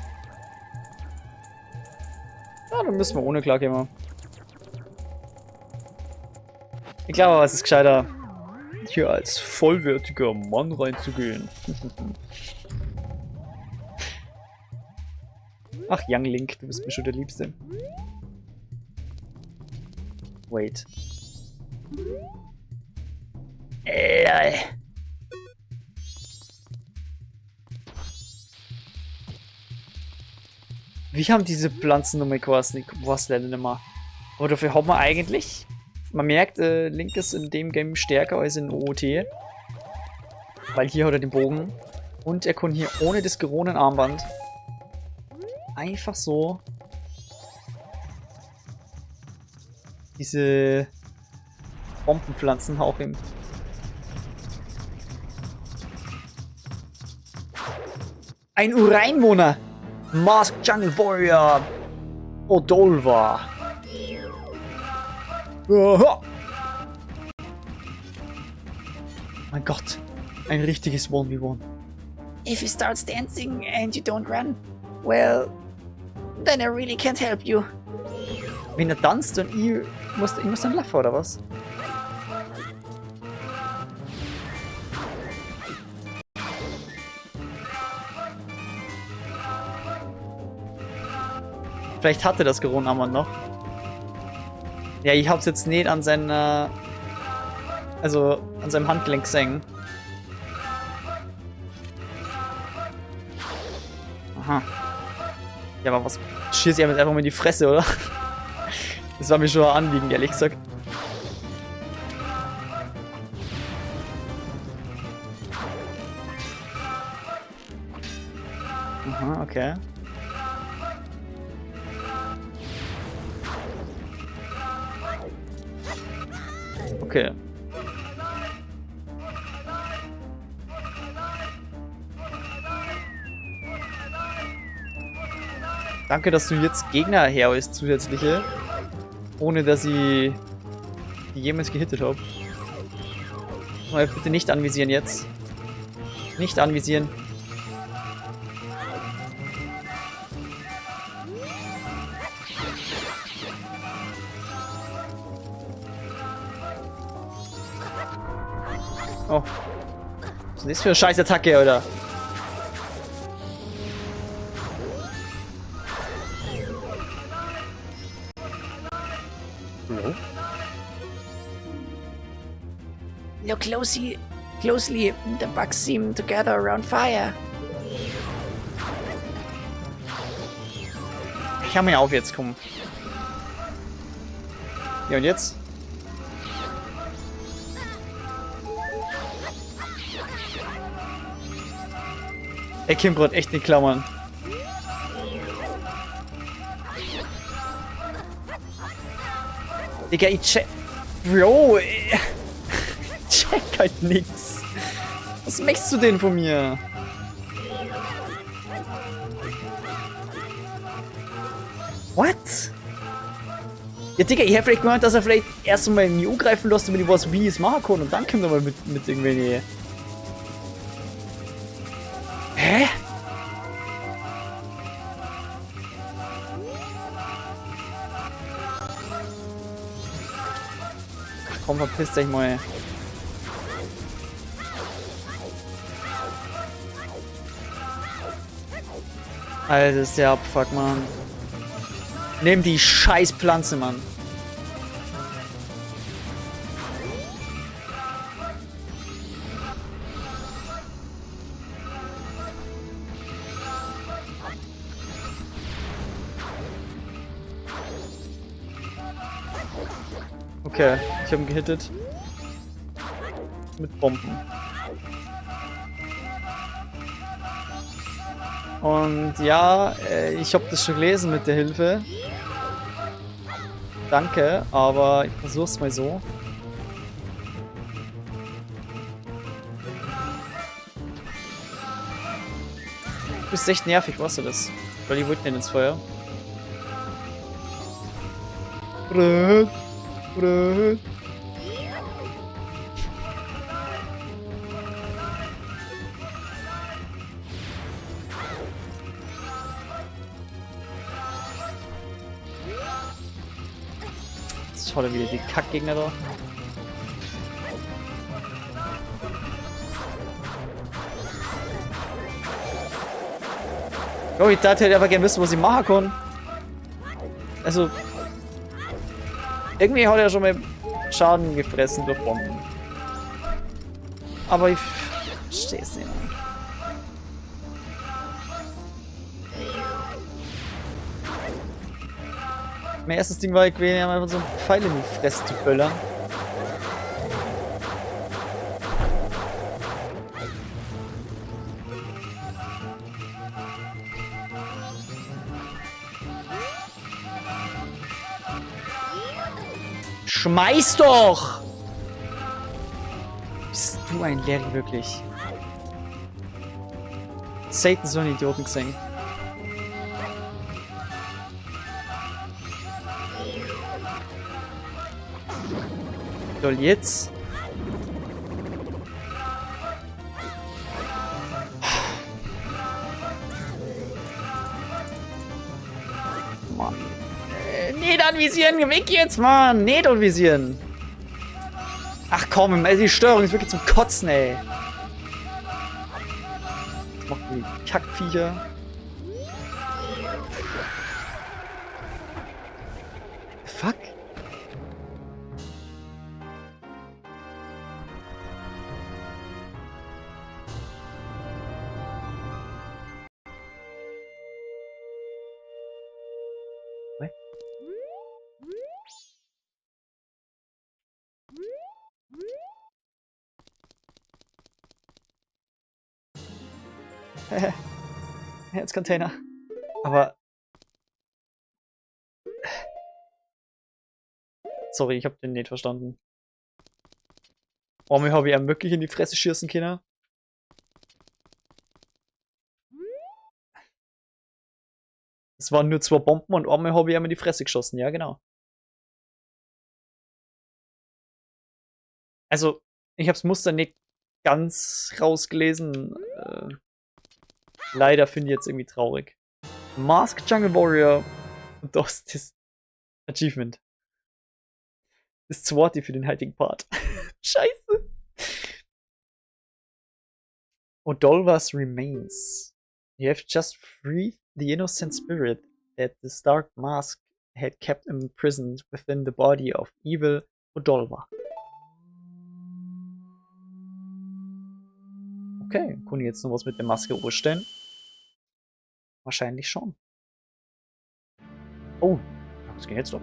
Ja, dann müssen wir ohne klarkommen. Ich glaube, es ist gescheiter, hier als vollwertiger Mann reinzugehen. Ach, Young Link, du bist mir schon der Liebste. Wait. Wie haben diese Pflanzen nochmal quasi was lernen immer? Aber dafür hat man eigentlich. Man merkt, Link ist in dem Game stärker als in OOT. Weil hier hat er den Bogen. Und er kann hier ohne das geronnene Armband einfach so diese Bombenpflanzen hauchen. Ein Ureinwohner! Masked Jungle Warrior Odolva. Aha. Mein Gott, ein richtiges 1v1. If he starts dancing and you don't run, well, then I really can't help you. Wenn er tanzt und ich muss dann laufen, oder was? Vielleicht hatte das Geron-Armband noch. Ja, ich hab's jetzt nicht an seiner... Also, an seinem Handgelenk gesehen. Aha. Ja, aber was... Schießt ihm jetzt einfach mal in die Fresse, oder? Das war mir schon ein Anliegen, ehrlich gesagt. Aha, okay. Okay. Danke, dass du jetzt Gegner herholst, zusätzliche. Ohne dass ich die jemals gehittet habe. Aber bitte nicht anvisieren jetzt. Nicht anvisieren. Oh. Was ist das für eine Scheißattacke, oder? Hallo? Look closely. The bugs seem to gather around fire. Ich kann mir auf jetzt kommen. Ja, und jetzt? Er kommt gerade echt in die Klammern. Digga, ich check... Bro, check halt nix. Was möchtest du denn von mir? What? Ja, Digga, ich hätte vielleicht gemeint, dass er vielleicht erst einmal in Mew greifen lässt, damit ich weiß, wie ich es machen kann und dann kommt er mal mit irgendwelchen... Hä? Komm, verpisst euch mal. Alter, das ist der Abfuck, Mann. Nimm die scheiß Pflanze, Mann. Okay, ich habe ihn gehittet. Mit Bomben. Und ja, ich habe das schon gelesen mit der Hilfe. Danke, aber ich versuch's mal so. Du bist echt nervig, weißt du das? Weil ich wollte nicht ins Feuer. Brrrr. Brrrr. Jetzt schaut er wieder die Kackgegner da. Oh, ich dachte, hätte aber gerne wissen, was ich machen kann. Also. Irgendwie hat er schon mal Schaden gefressen durch Bomben. Aber ich verstehe es nicht. Mein erstes Ding war, ich will ja einfach so einen Pfeil in die Fresse zu böllern. Schmeiß doch! Bist du ein Larry wirklich? Satan so einen Idioten gesehen. Soll jetzt? Mann. Nicht anvisieren, weg jetzt, Mann! Nicht anvisieren! Ach komm, die Steuerung ist wirklich zum Kotzen, ey. Was macht die Kackviecher? Fuck? Herzcontainer. Aber. Sorry, ich hab den nicht verstanden. Warum habe ich ihm wirklich in die Fresse schießen können? Es waren nur 2 Bomben und einmal habe ich ihm in die Fresse geschossen, ja genau. Also, ich habe das Muster nicht ganz rausgelesen. Leider finde ich jetzt irgendwie traurig. Mask Jungle Warrior. Und das ist das Achievement. Ist Swati für den heutigen Part. Scheiße. Odolva's remains. You have just freed the innocent spirit that the Stark Mask had kept imprisoned within the body of evil Odolva. Okay, kann ich jetzt noch was mit der Maske anstellen? Wahrscheinlich schon. Oh, was geht jetzt doch?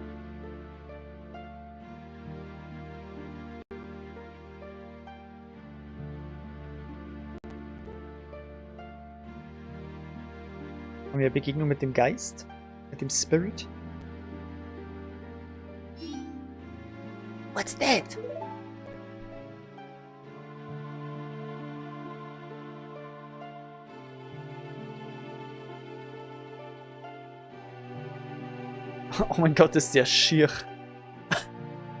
Haben wir Begegnung mit dem Geist? Mit dem Spirit? What's that? Oh mein Gott, ist der schier.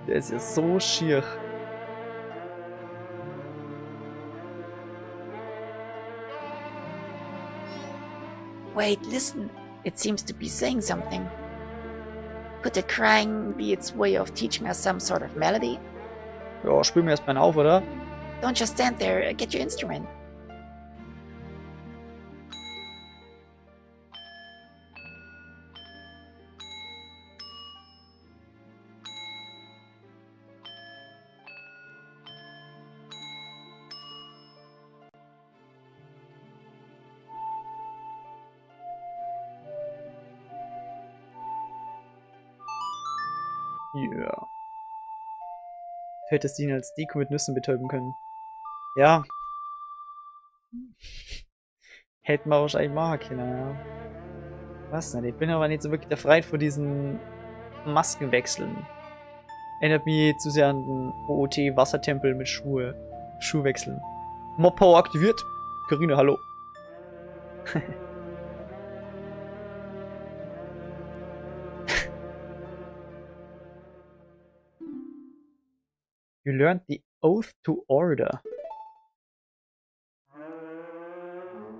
Der ist ja so schier. Wait, listen. It seems to be saying something. Could the crying be its way of teaching us some sort of melody? Ja, spielen wir erstmal auf, oder? Don't just stand there, get your instrument. Ja. Du hättest ihn als Deko mit Nüssen betäuben können. Ja. Hätten wir wahrscheinlich machen können, ja. Was nicht, ich bin aber nicht so wirklich erfreut vor diesen Maskenwechseln. Erinnert mich zu sehr an den OOT Wassertempel mit Schuhwechseln. Mob Power aktiviert. Carina, hallo. You learned the Oath to Order.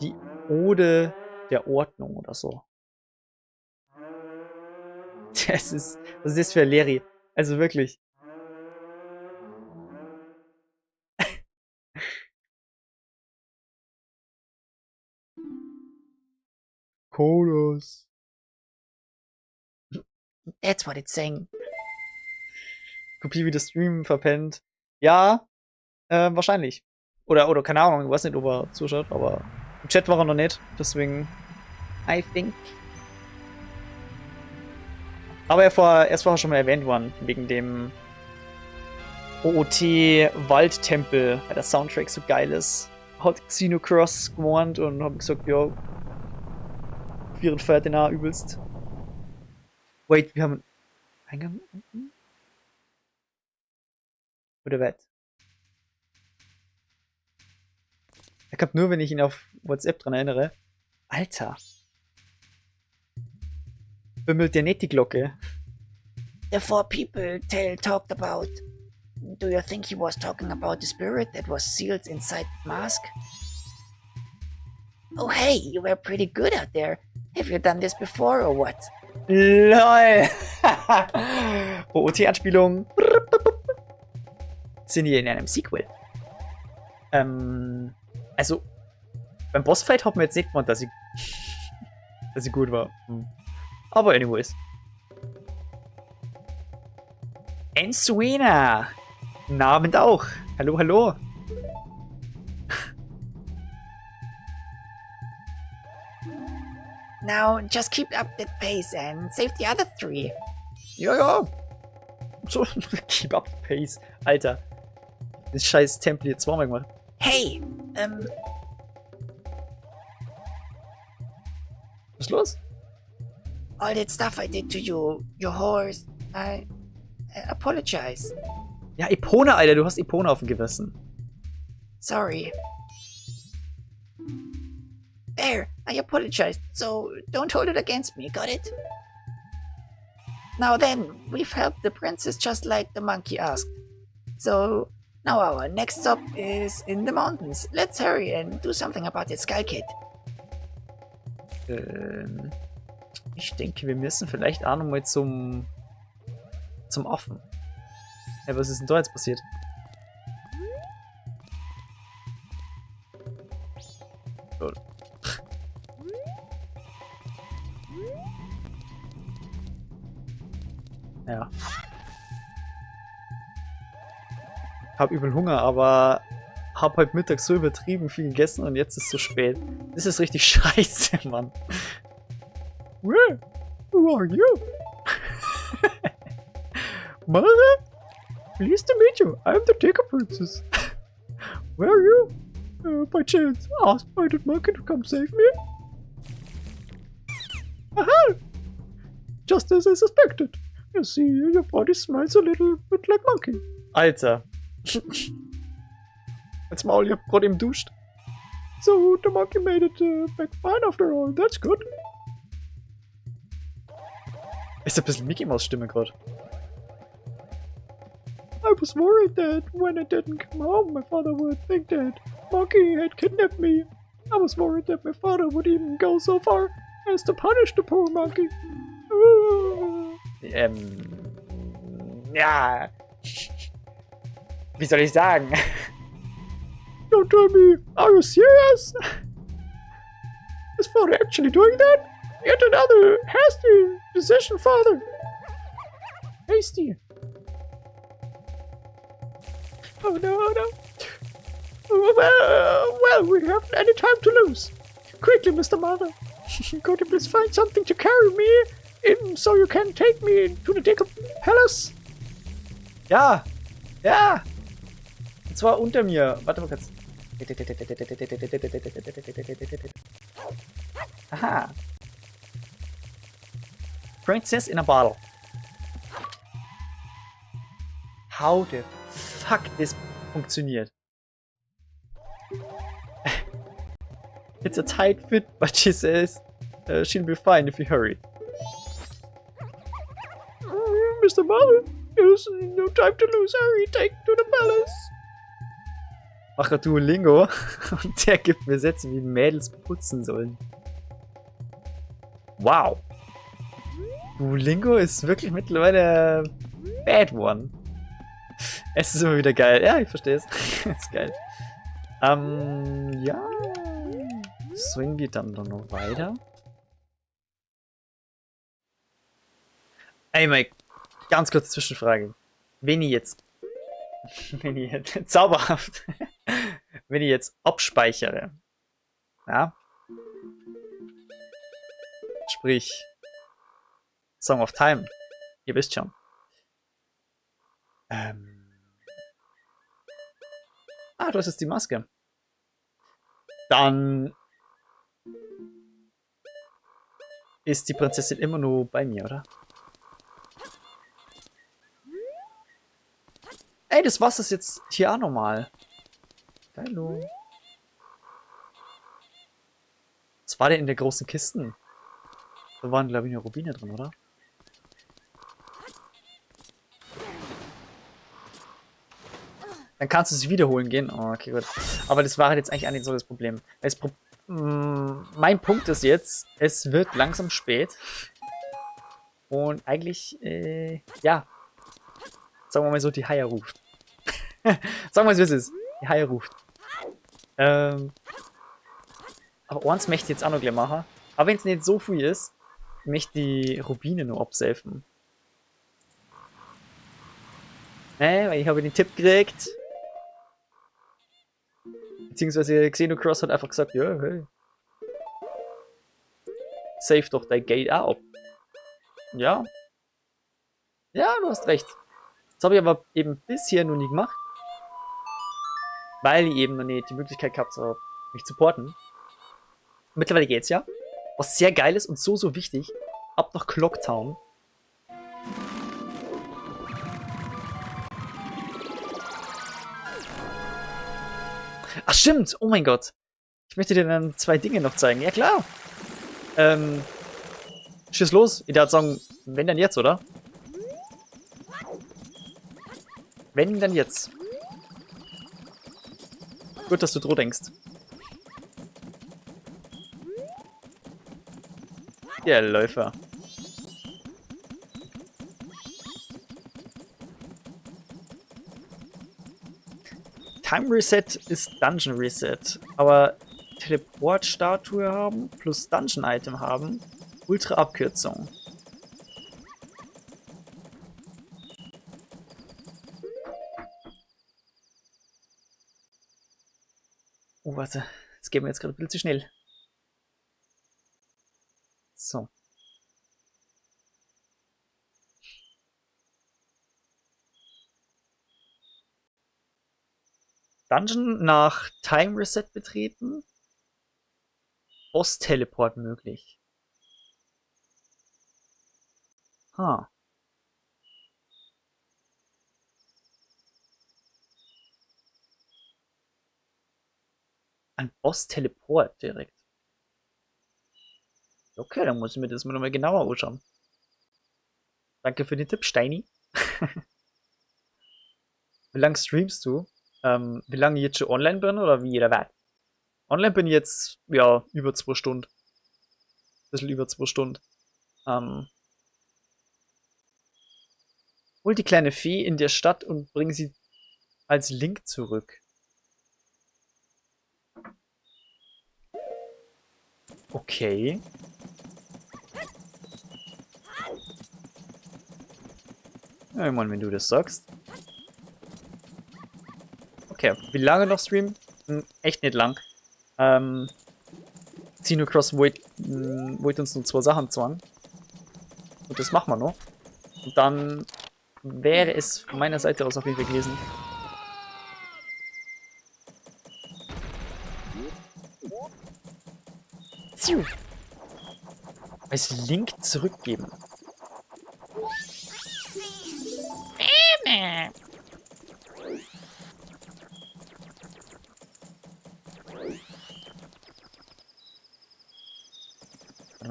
Die Ode der Ordnung oder so. Was ist das für ein Leri? Also wirklich. Kolos. That's what it's saying. Kopie wie das Stream verpennt. Ja, wahrscheinlich. Oder keine Ahnung, ich weiß nicht, ob er zuschaut, aber im Chat war er noch nicht, deswegen I think. Aber er ist vorher schon mal erwähnt worden, wegen dem OOT Waldtempel, weil der Soundtrack so geil ist. Hat Xenocross gewarnt und hab gesagt, ja, Viren feiert den auch übelst. Wait, wir haben einen Eingang unten? Oder was? Er kommt nur, wenn ich ihn auf WhatsApp dran erinnere. Alter. Bimmelt der nicht die Glocke? The four people Tail talked about. Do you think he was talking about the spirit that was sealed inside the mask? Oh hey, you were pretty good out there. Have you done this before or what? LOL! OOT-Anspielung. Sind hier in einem Sequel. Also, beim Bossfight hat man jetzt nicht gemeint, dass sie gut war. Aber anyways. Ensuena! Guten Abend auch. Hallo, hallo. Now, just keep up that pace and save the other three. Ja. So, keep up the pace. Alter. Das scheiß Tempel hier zweimal gemacht. Hey, Was ist los? all that stuff I did to you, your horse, I apologize. Ja, Epona, Alter. Du hast Epona auf dem Gewissen. Sorry. There, I apologized, so don't hold it against me, got it? Now then, we've helped the princess just like the monkey asked. So, now our next stop is in the mountains. Let's hurry and do something about that Skull Kid. Ich denke, wir müssen vielleicht auch nochmal zum Affen. Ja, was ist denn da jetzt passiert? Lol. Ja. Hab übel Hunger, aber hab heute Mittag so übertrieben viel gegessen und jetzt ist es so spät. Das ist richtig scheiße, Mann. Well, who are you? Mother? Pleased to meet you. I'm the Ticker Princess. Where are you? By chance, asked by the monkey to come save me? Aha! Just as I suspected. You see, your body smells a little bit like monkey. Alter. Als Maul, ich hab gerade eben duscht. So, the monkey made it back fine after all. That's good. Ist ein bisschen Mickey Maus Stimme gerade. I was worried that when I didn't come home, my father would think that Monkey had kidnapped me. I was worried that my father would even go so far as to punish the poor monkey. Ja. Wie soll ich sagen? Don't tell me, are you serious? Is father actually doing that? Yet another hasty decision, father. Hasty. Oh no. Well, we haven't any time to lose. Quickly, Mr. Mother. Could you please find something to carry me in so you can take me to the Dicker Palace? Ja. Und zwar unter mir. Warte mal kurz. Aha. Princess in a bottle. How the fuck das funktioniert? It's a tight fit, but she says she'll be fine if you hurry. Mr. Mother, there's no time to lose. Hurry, take to the palace. Macher Duolingo und der gibt mir Sätze, wie Mädels putzen sollen. Wow. Duolingo ist wirklich mittlerweile bad one. Es ist immer wieder geil. Ja, ich verstehe es. Ist geil. Ja. Swing geht dann noch weiter. Ey, Mike, ganz kurze Zwischenfrage. Wenn ich jetzt, zauberhaft, wenn ich jetzt abspeichere, ja, sprich, Song of Time, ihr wisst schon, du hast jetzt die Maske. Dann ist die Prinzessin immer nur bei mir, oder? Ey, das Wasser ist jetzt hier auch normal. Hallo. Was war denn in der großen Kiste? Da waren, glaube ich, nur Rubine drin, oder? Dann kannst du es wiederholen gehen. Oh, okay, gut. Aber das war halt jetzt eigentlich auch nicht so das Problem. Mein Punkt ist jetzt, es wird langsam spät. Und eigentlich, ja. Sagen wir mal so, die Haie ruft. Sagen wir mal, wie es ist. Die Haie ruft. Aber eins möchte ich jetzt auch noch gleich machen. Aber wenn es nicht so viel ist, möchte ich die Rubine nur absafen. Weil ich habe den Tipp gekriegt. Beziehungsweise Xenocross hat einfach gesagt, ja, hey. Save doch dein Gate auch ab. Ja. Ja, du hast recht. Das habe ich aber eben bisher noch nie gemacht. Weil ich eben noch nicht die Möglichkeit gehabt habe, mich zu porten. Mittlerweile geht's ja. Was sehr geil ist und so, so wichtig. Ab nach Clocktown. Ach stimmt, oh mein Gott. Ich möchte dir dann 2 Dinge noch zeigen. Ja klar. Schieß los. Ich darf sagen, wenn dann jetzt, oder? Wenn dann jetzt. Gut, dass du drüber denkst. Der Läufer. Time Reset ist Dungeon Reset. Aber Teleport-Statue haben plus Dungeon-Item haben. Ultra-Abkürzung. Oh, warte. Das geht mir jetzt gerade ein bisschen zu schnell. So. Dungeon nach Time Reset betreten. Boss-Teleport möglich. Ha. Ein Boss-Teleport direkt. Okay, dann muss ich mir das mal nochmal genauer anschauen. Danke für den Tipp, Steini. Wie lange streamst du? Wie lange ich jetzt schon online bin oder wie jeder weiß? Online bin ich jetzt, ja, über 2 Stunden. Ein bisschen über 2 Stunden. Hol die kleine Fee in der Stadt und bring sie als Link zurück. Okay. Ja, ich meine, wenn du das sagst. Okay, wie lange noch streamen? Echt nicht lang. Xenocross wollte uns nur 2 Sachen zwang. Und das machen wir noch. Und dann wäre es von meiner Seite aus auf jeden Fall gewesen. Als Link zurückgeben.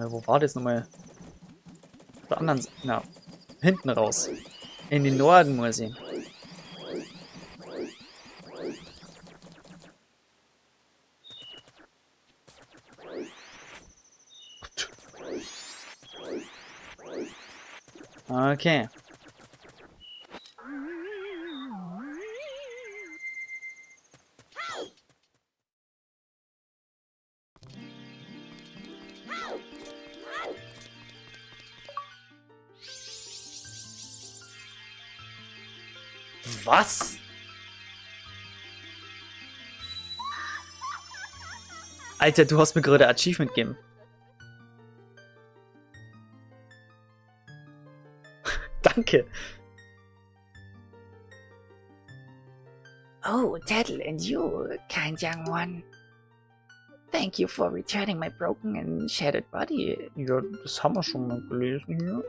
Wo war das nochmal? Auf der anderen Seite. Na, hinten raus. In den Norden muss ich. Okay. Was? Alter, du hast mir gerade Achievement gegeben. Danke. Oh, Tattle and you, kind young one. Thank you for returning my broken and shattered body. Ja, das haben wir schon mal gelesen hier.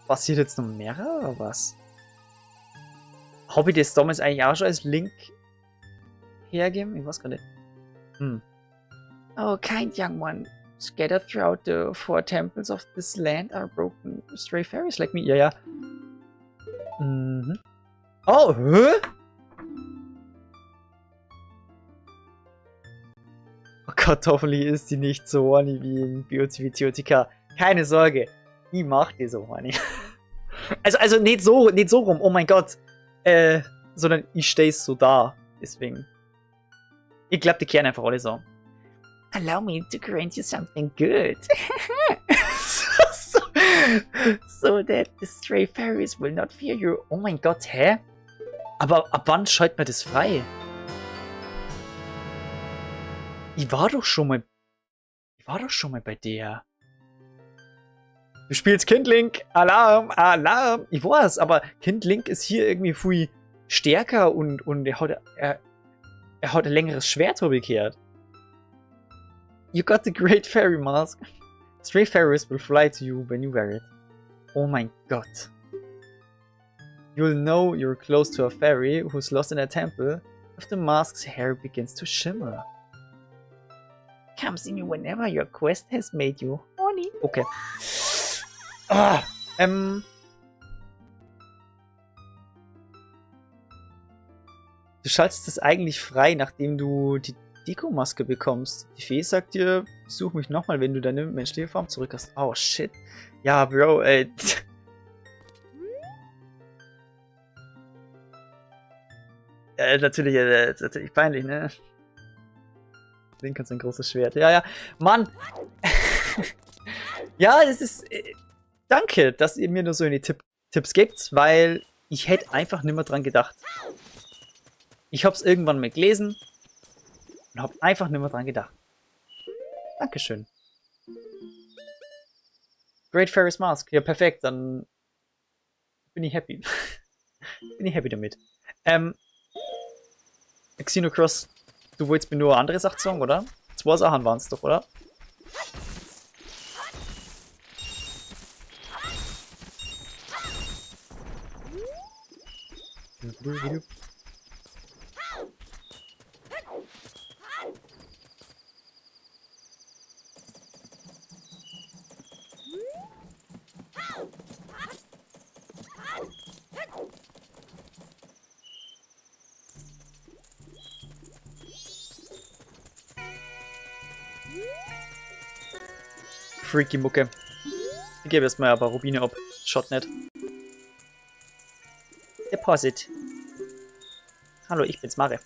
Passiert jetzt noch mehr oder was? Habe ich das damals eigentlich auch schon als Link hergeben? Ich weiß gar nicht. Oh, kind young one. Scattered throughout the 4 temples of this land are broken stray fairies like me. Ja, ja. Mhm. Oh, hä? Oh Gott, hoffentlich ist die nicht so horny wie in Biotika. Keine Sorge. Ich mach die so horny. Also nicht so rum, oh mein Gott. Sondern ich stehe so da. Deswegen. Ich glaube, die kehren einfach alle so. Allow me to grant you something good. So that the stray fairies will not fear you. Oh mein Gott, hä? Aber ab wann schaltet man das frei? Ich war doch schon mal bei der. Du spielst Kind Link. Alarm, Alarm. Ich weiß, aber Kind Link ist hier irgendwie viel stärker und er hat ein längeres Schwert umgekehrt. You got the Great Fairy Mask. Stray fairies will fly to you when you wear it. Oh mein Gott. You'll know you're close to a fairy who's lost in a temple if the mask's hair begins to shimmer. Come see me whenever your quest has made you horny. Okay. Ah, Du schaltest das eigentlich frei, nachdem du die Deko-Maske bekommst. Die Fee sagt dir, such mich nochmal, wenn du deine menschliche Form zurück hast. Oh, shit. Ja, Bro, ey. Ja, ist natürlich peinlich, ne? Link hat so ein großes Schwert. Ja, ja. Mann! Ja, es ist... danke, dass ihr mir nur so eine Tipps gebt, weil ich hätte einfach nicht mehr dran gedacht. Ich hab's irgendwann mal gelesen und hab einfach nicht mehr dran gedacht. Dankeschön. Great Fairy's Mask. Ja, perfekt, dann bin ich happy. Bin ich happy damit. Xenocross, du wolltest mir nur eine andere Sache sagen, oder? 2 Sachen waren es doch, oder? Freaky Mucke. Ich gebe erstmal ein paar Rubine ab. Schaut nicht. Deposit. Hallo, ich bin's, Mare.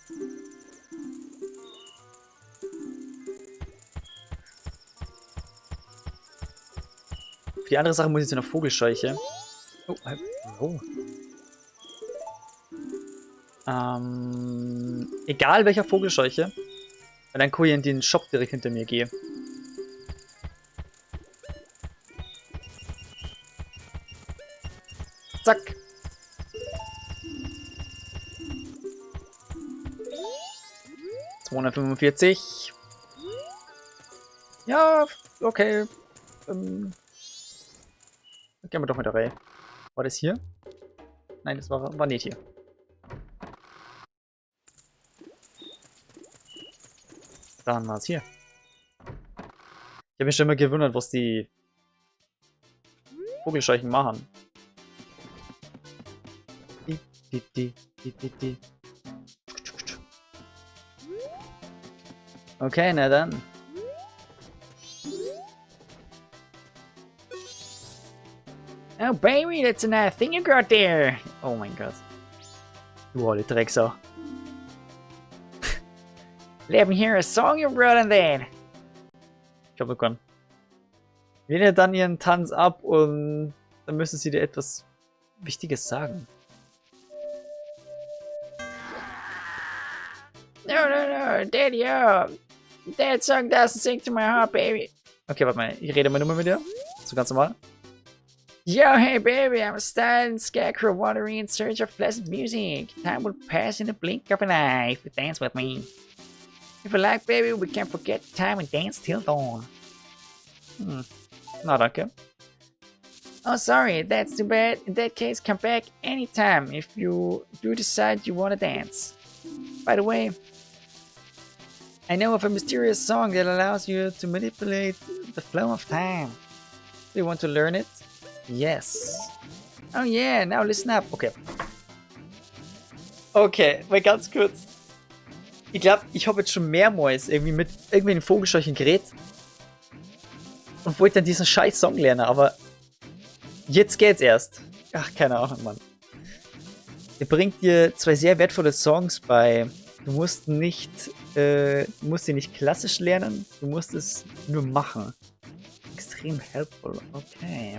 Für die andere Sache muss ich zu einer Vogelscheuche. Oh, oh. Egal welcher Vogelscheuche. Weil dann kann ich in den Shop direkt hinter mir gehen. Zack. $245. Ja, okay. Dann gehen wir doch mit der Reihe. War das hier? Nein, das war nicht hier. Dann war es hier. Ich habe mich schon immer gewundert, was die Vogelscheuchen machen. Okay, na dann. Oh baby, that's a nice thing you got there. Oh mein Gott. Du alte Drecksau. Let me hear a song you brought in there. Ich hab noch keinen. Wähle dann ihren Tanz ab und dann müssen sie dir etwas Wichtiges sagen. No, Daddy, that song doesn't sing to my heart, baby. Okay, warte mal, ich rede mal nur mit dir. So ganz normal. Yo, hey, baby, I'm a styling scarecrow wandering in search of pleasant music. Time will pass in a blink of an eye if you dance with me. If you like, baby, we can forget time and dance till dawn. Na, danke. Oh, sorry, that's too bad. In that case, come back anytime if you do decide you want to dance. By the way, I know of a mysterious song that allows you to manipulate the flow of time. Do you want to learn it? Yes. Oh yeah, now listen up. Okay. Okay, mal ganz kurz. Ich glaube, ich habe jetzt schon mehrmals irgendwie mit irgendwelchen Vogelscheuchen geredet und wollte dann diesen scheiß Song lernen, aber jetzt geht's erst. Ach, keine Ahnung, Mann. Er bringt dir zwei sehr wertvolle Songs bei. Du musst sie nicht klassisch lernen, du musst es nur machen. Extrem helpful. Okay.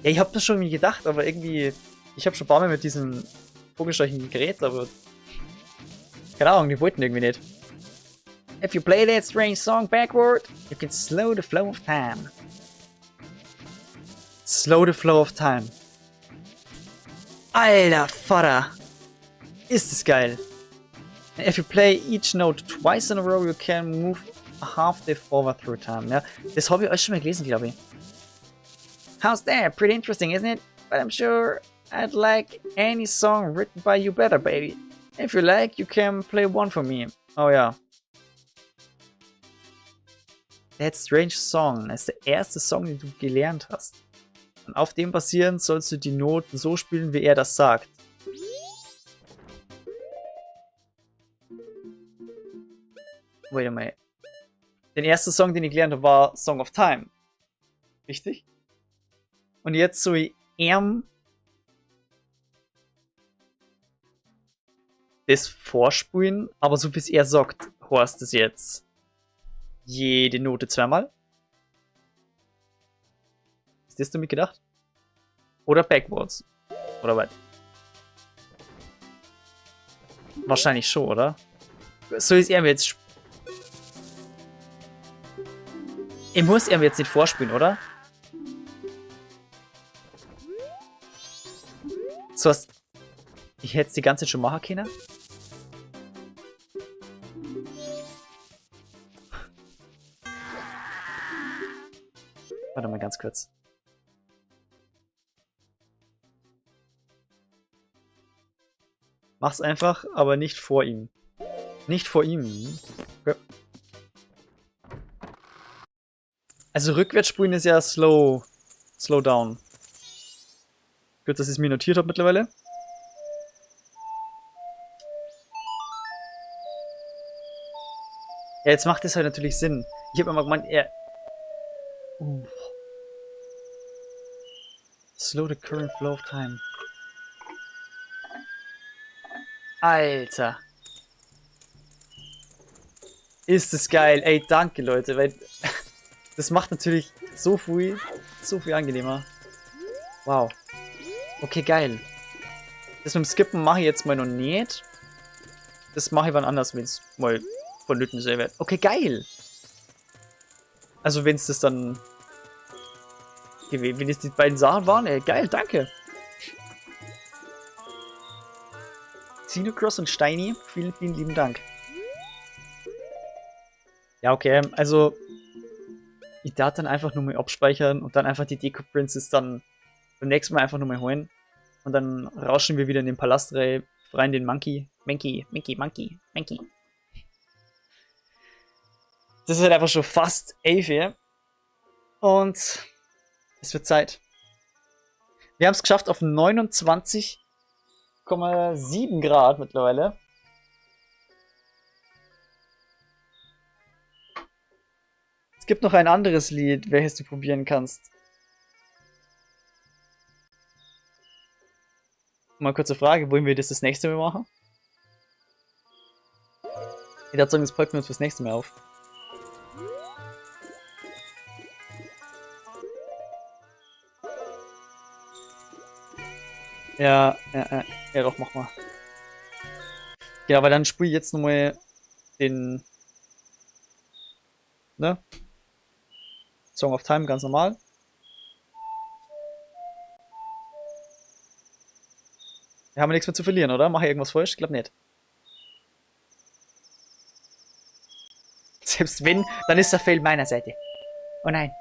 Ja, ich habe das schon irgendwie gedacht, aber irgendwie, ich habe schon ein paar Mal mit diesen Vogelscheuchen geredet, aber keine Ahnung, die wollten irgendwie nicht. If you play that strange song backward, you can slow the flow of time. Slow the flow of time. Alter Vater! Ist das geil! And if you play each note twice in a row, you can move a half day forward through time. Ja, das habe ich euch schon mal gelesen, glaube ich. How's that? Pretty interesting, isn't it? But I'm sure I'd like any song written by you better, baby. If you like, you can play one for me. Oh ja. That Strange Song ist der erste Song, den du gelernt hast. Und auf dem basierend sollst du die Noten so spielen, wie er das sagt. Wait a minute. Den ersten Song, den ich gelernt habe, war Song of Time. Richtig? Und jetzt so wie das vorspulen, aber so wie es er sagt, heißt es jetzt jede Note zweimal. Ist das damit gedacht? Oder backwards? Oder weit? Wahrscheinlich schon, oder? So ist er mir jetzt. Ich muss er mir jetzt nicht vorspielen, oder? So was. Ich hätte es die ganze Zeit schon machen können. Warte mal ganz kurz. Mach's einfach, aber nicht vor ihm. Nicht vor ihm. Okay. Also rückwärts spulen ist ja slow down. Gut, dass ich es mir notiert habe mittlerweile. Ja, jetzt macht es halt natürlich Sinn. Ich habe immer gemeint, er... Slow the current flow of time. Alter. Ist das geil. Ey, danke, Leute. Weil das macht natürlich so viel angenehmer. Wow. Okay, geil. Das mit dem Skippen mache ich jetzt mal noch nicht. Das mache ich wann anders, wenn es mal vonnöten sein wird. Okay, geil. Also wenn es das dann... Wenn es die beiden Sachen waren, ey, geil, danke. Xenocross und Steini, vielen lieben Dank. Ja, okay, also ich darf dann einfach nur mal abspeichern und dann einfach die Deco Princess dann beim nächsten Mal einfach nur mal holen. Und dann rauschen wir wieder in den Palast rein, den Monkey. Das ist halt einfach schon fast 11 hier. Und es wird Zeit. Wir haben es geschafft auf 29,7 Grad mittlerweile. Es gibt noch ein anderes Lied, welches du probieren kannst. Mal kurze Frage, wollen wir das nächste Mal machen? Ich würde sagen, das folgt mir uns fürs nächste Mal auf. Ja, ja, doch, mach mal. Ja, weil dann spiele ich jetzt nochmal den, ne? Song of Time, ganz normal. Wir haben ja nichts mehr zu verlieren, oder? Mach ich irgendwas falsch? Ich glaube nicht. Selbst wenn, dann ist der Fail meiner Seite. Oh nein.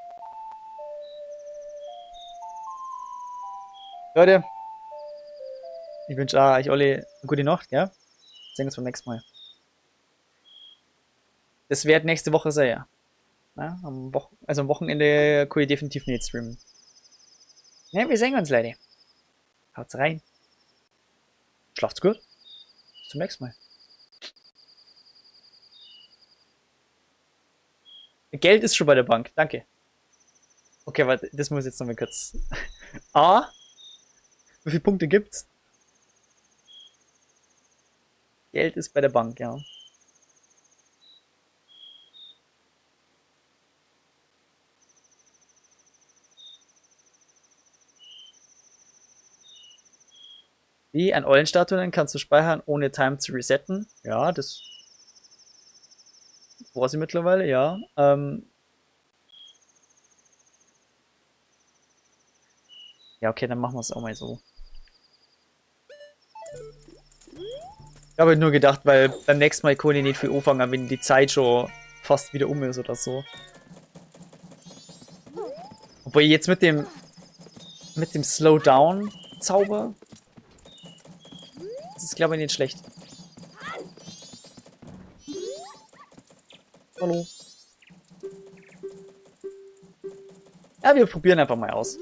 Leute, ich wünsche euch alle eine gute Nacht, gell? Sehen uns beim nächsten Mal. Das wird nächste Woche sein, ja. Ja, am Wochenende kann ich definitiv nicht streamen. Ne, wir sehen uns, Leute. Haut's rein. Schlaft's gut. Bis zum nächsten Mal. Geld ist schon bei der Bank, danke. Okay, warte, das muss ich jetzt nochmal kurz. A. Wie viele Punkte gibt's? Geld ist bei der Bank, ja. Wie an Eulenstatuen kannst du speichern, ohne Time zu resetten. Ja, das weiß ich mittlerweile, ja. Ja, okay, dann machen wir es auch mal so. Ich habe nur gedacht, weil beim nächsten Mal kann ich nicht viel anfangen, wenn die Zeit schon fast wieder um ist oder so. Obwohl jetzt mit dem Slowdown-Zauber, das ist glaube ich nicht schlecht. Hallo. Ja, wir probieren einfach mal aus.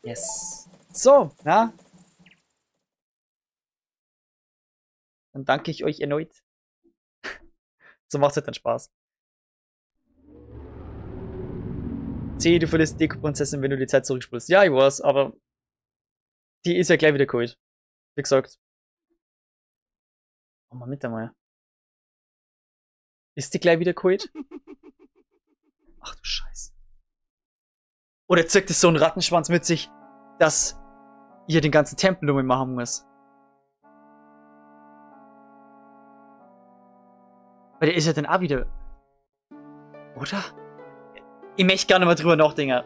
Yes. So, na? Dann danke ich euch erneut. So macht es halt dann Spaß. C, du verlierst Deko-Prinzessin, wenn du die Zeit zurückspulst. Ja, ich weiß, aber die ist ja gleich wieder geholt. Wie gesagt. Oh, mal mit einmal. Ist die gleich wieder geholt? Ach du Scheiße. Oder zirkt es so einen Rattenschwanz mit sich, dass ihr den ganzen Tempel nur machen muss? Weil der ist ja dann auch wieder. Oder? Ich möchte gar nicht mehr drüber nachdenken.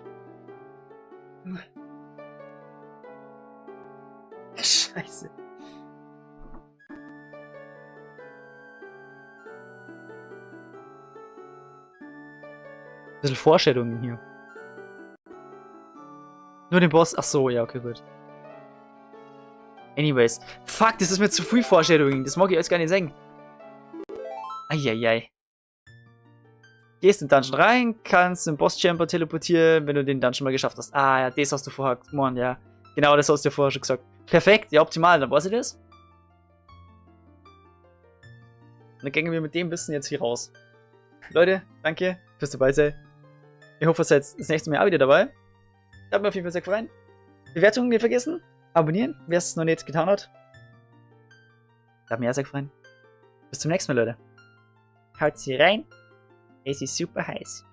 Scheiße. Ein bisschen Vorstellungen hier. Nur den Boss. Ach so, ja, okay, gut. Anyways. Fuck, das ist mir zu viel Vorstellungen. Das mag ich alles gar nicht sagen. Eieiei. Gehst in den Dungeon rein, kannst den Boss-Chamber teleportieren, wenn du den Dungeon mal geschafft hast. Ah ja, das hast du vorher gemacht, ja. Genau, das hast du ja vorher schon gesagt. Perfekt, ja, optimal, dann weiß ich das. Und dann gehen wir mit dem Wissen jetzt hier raus. Leute, danke fürs dabei sein. Ich hoffe, ihr seid das nächste Mal auch wieder dabei. Hat mir auf jeden Fall sehr gefallen. Bewertungen nicht vergessen. Abonnieren, wer es noch nicht getan hat. Hat mir auch sehr gefallen. Bis zum nächsten Mal, Leute. Haut sie rein. Es ist super heiß.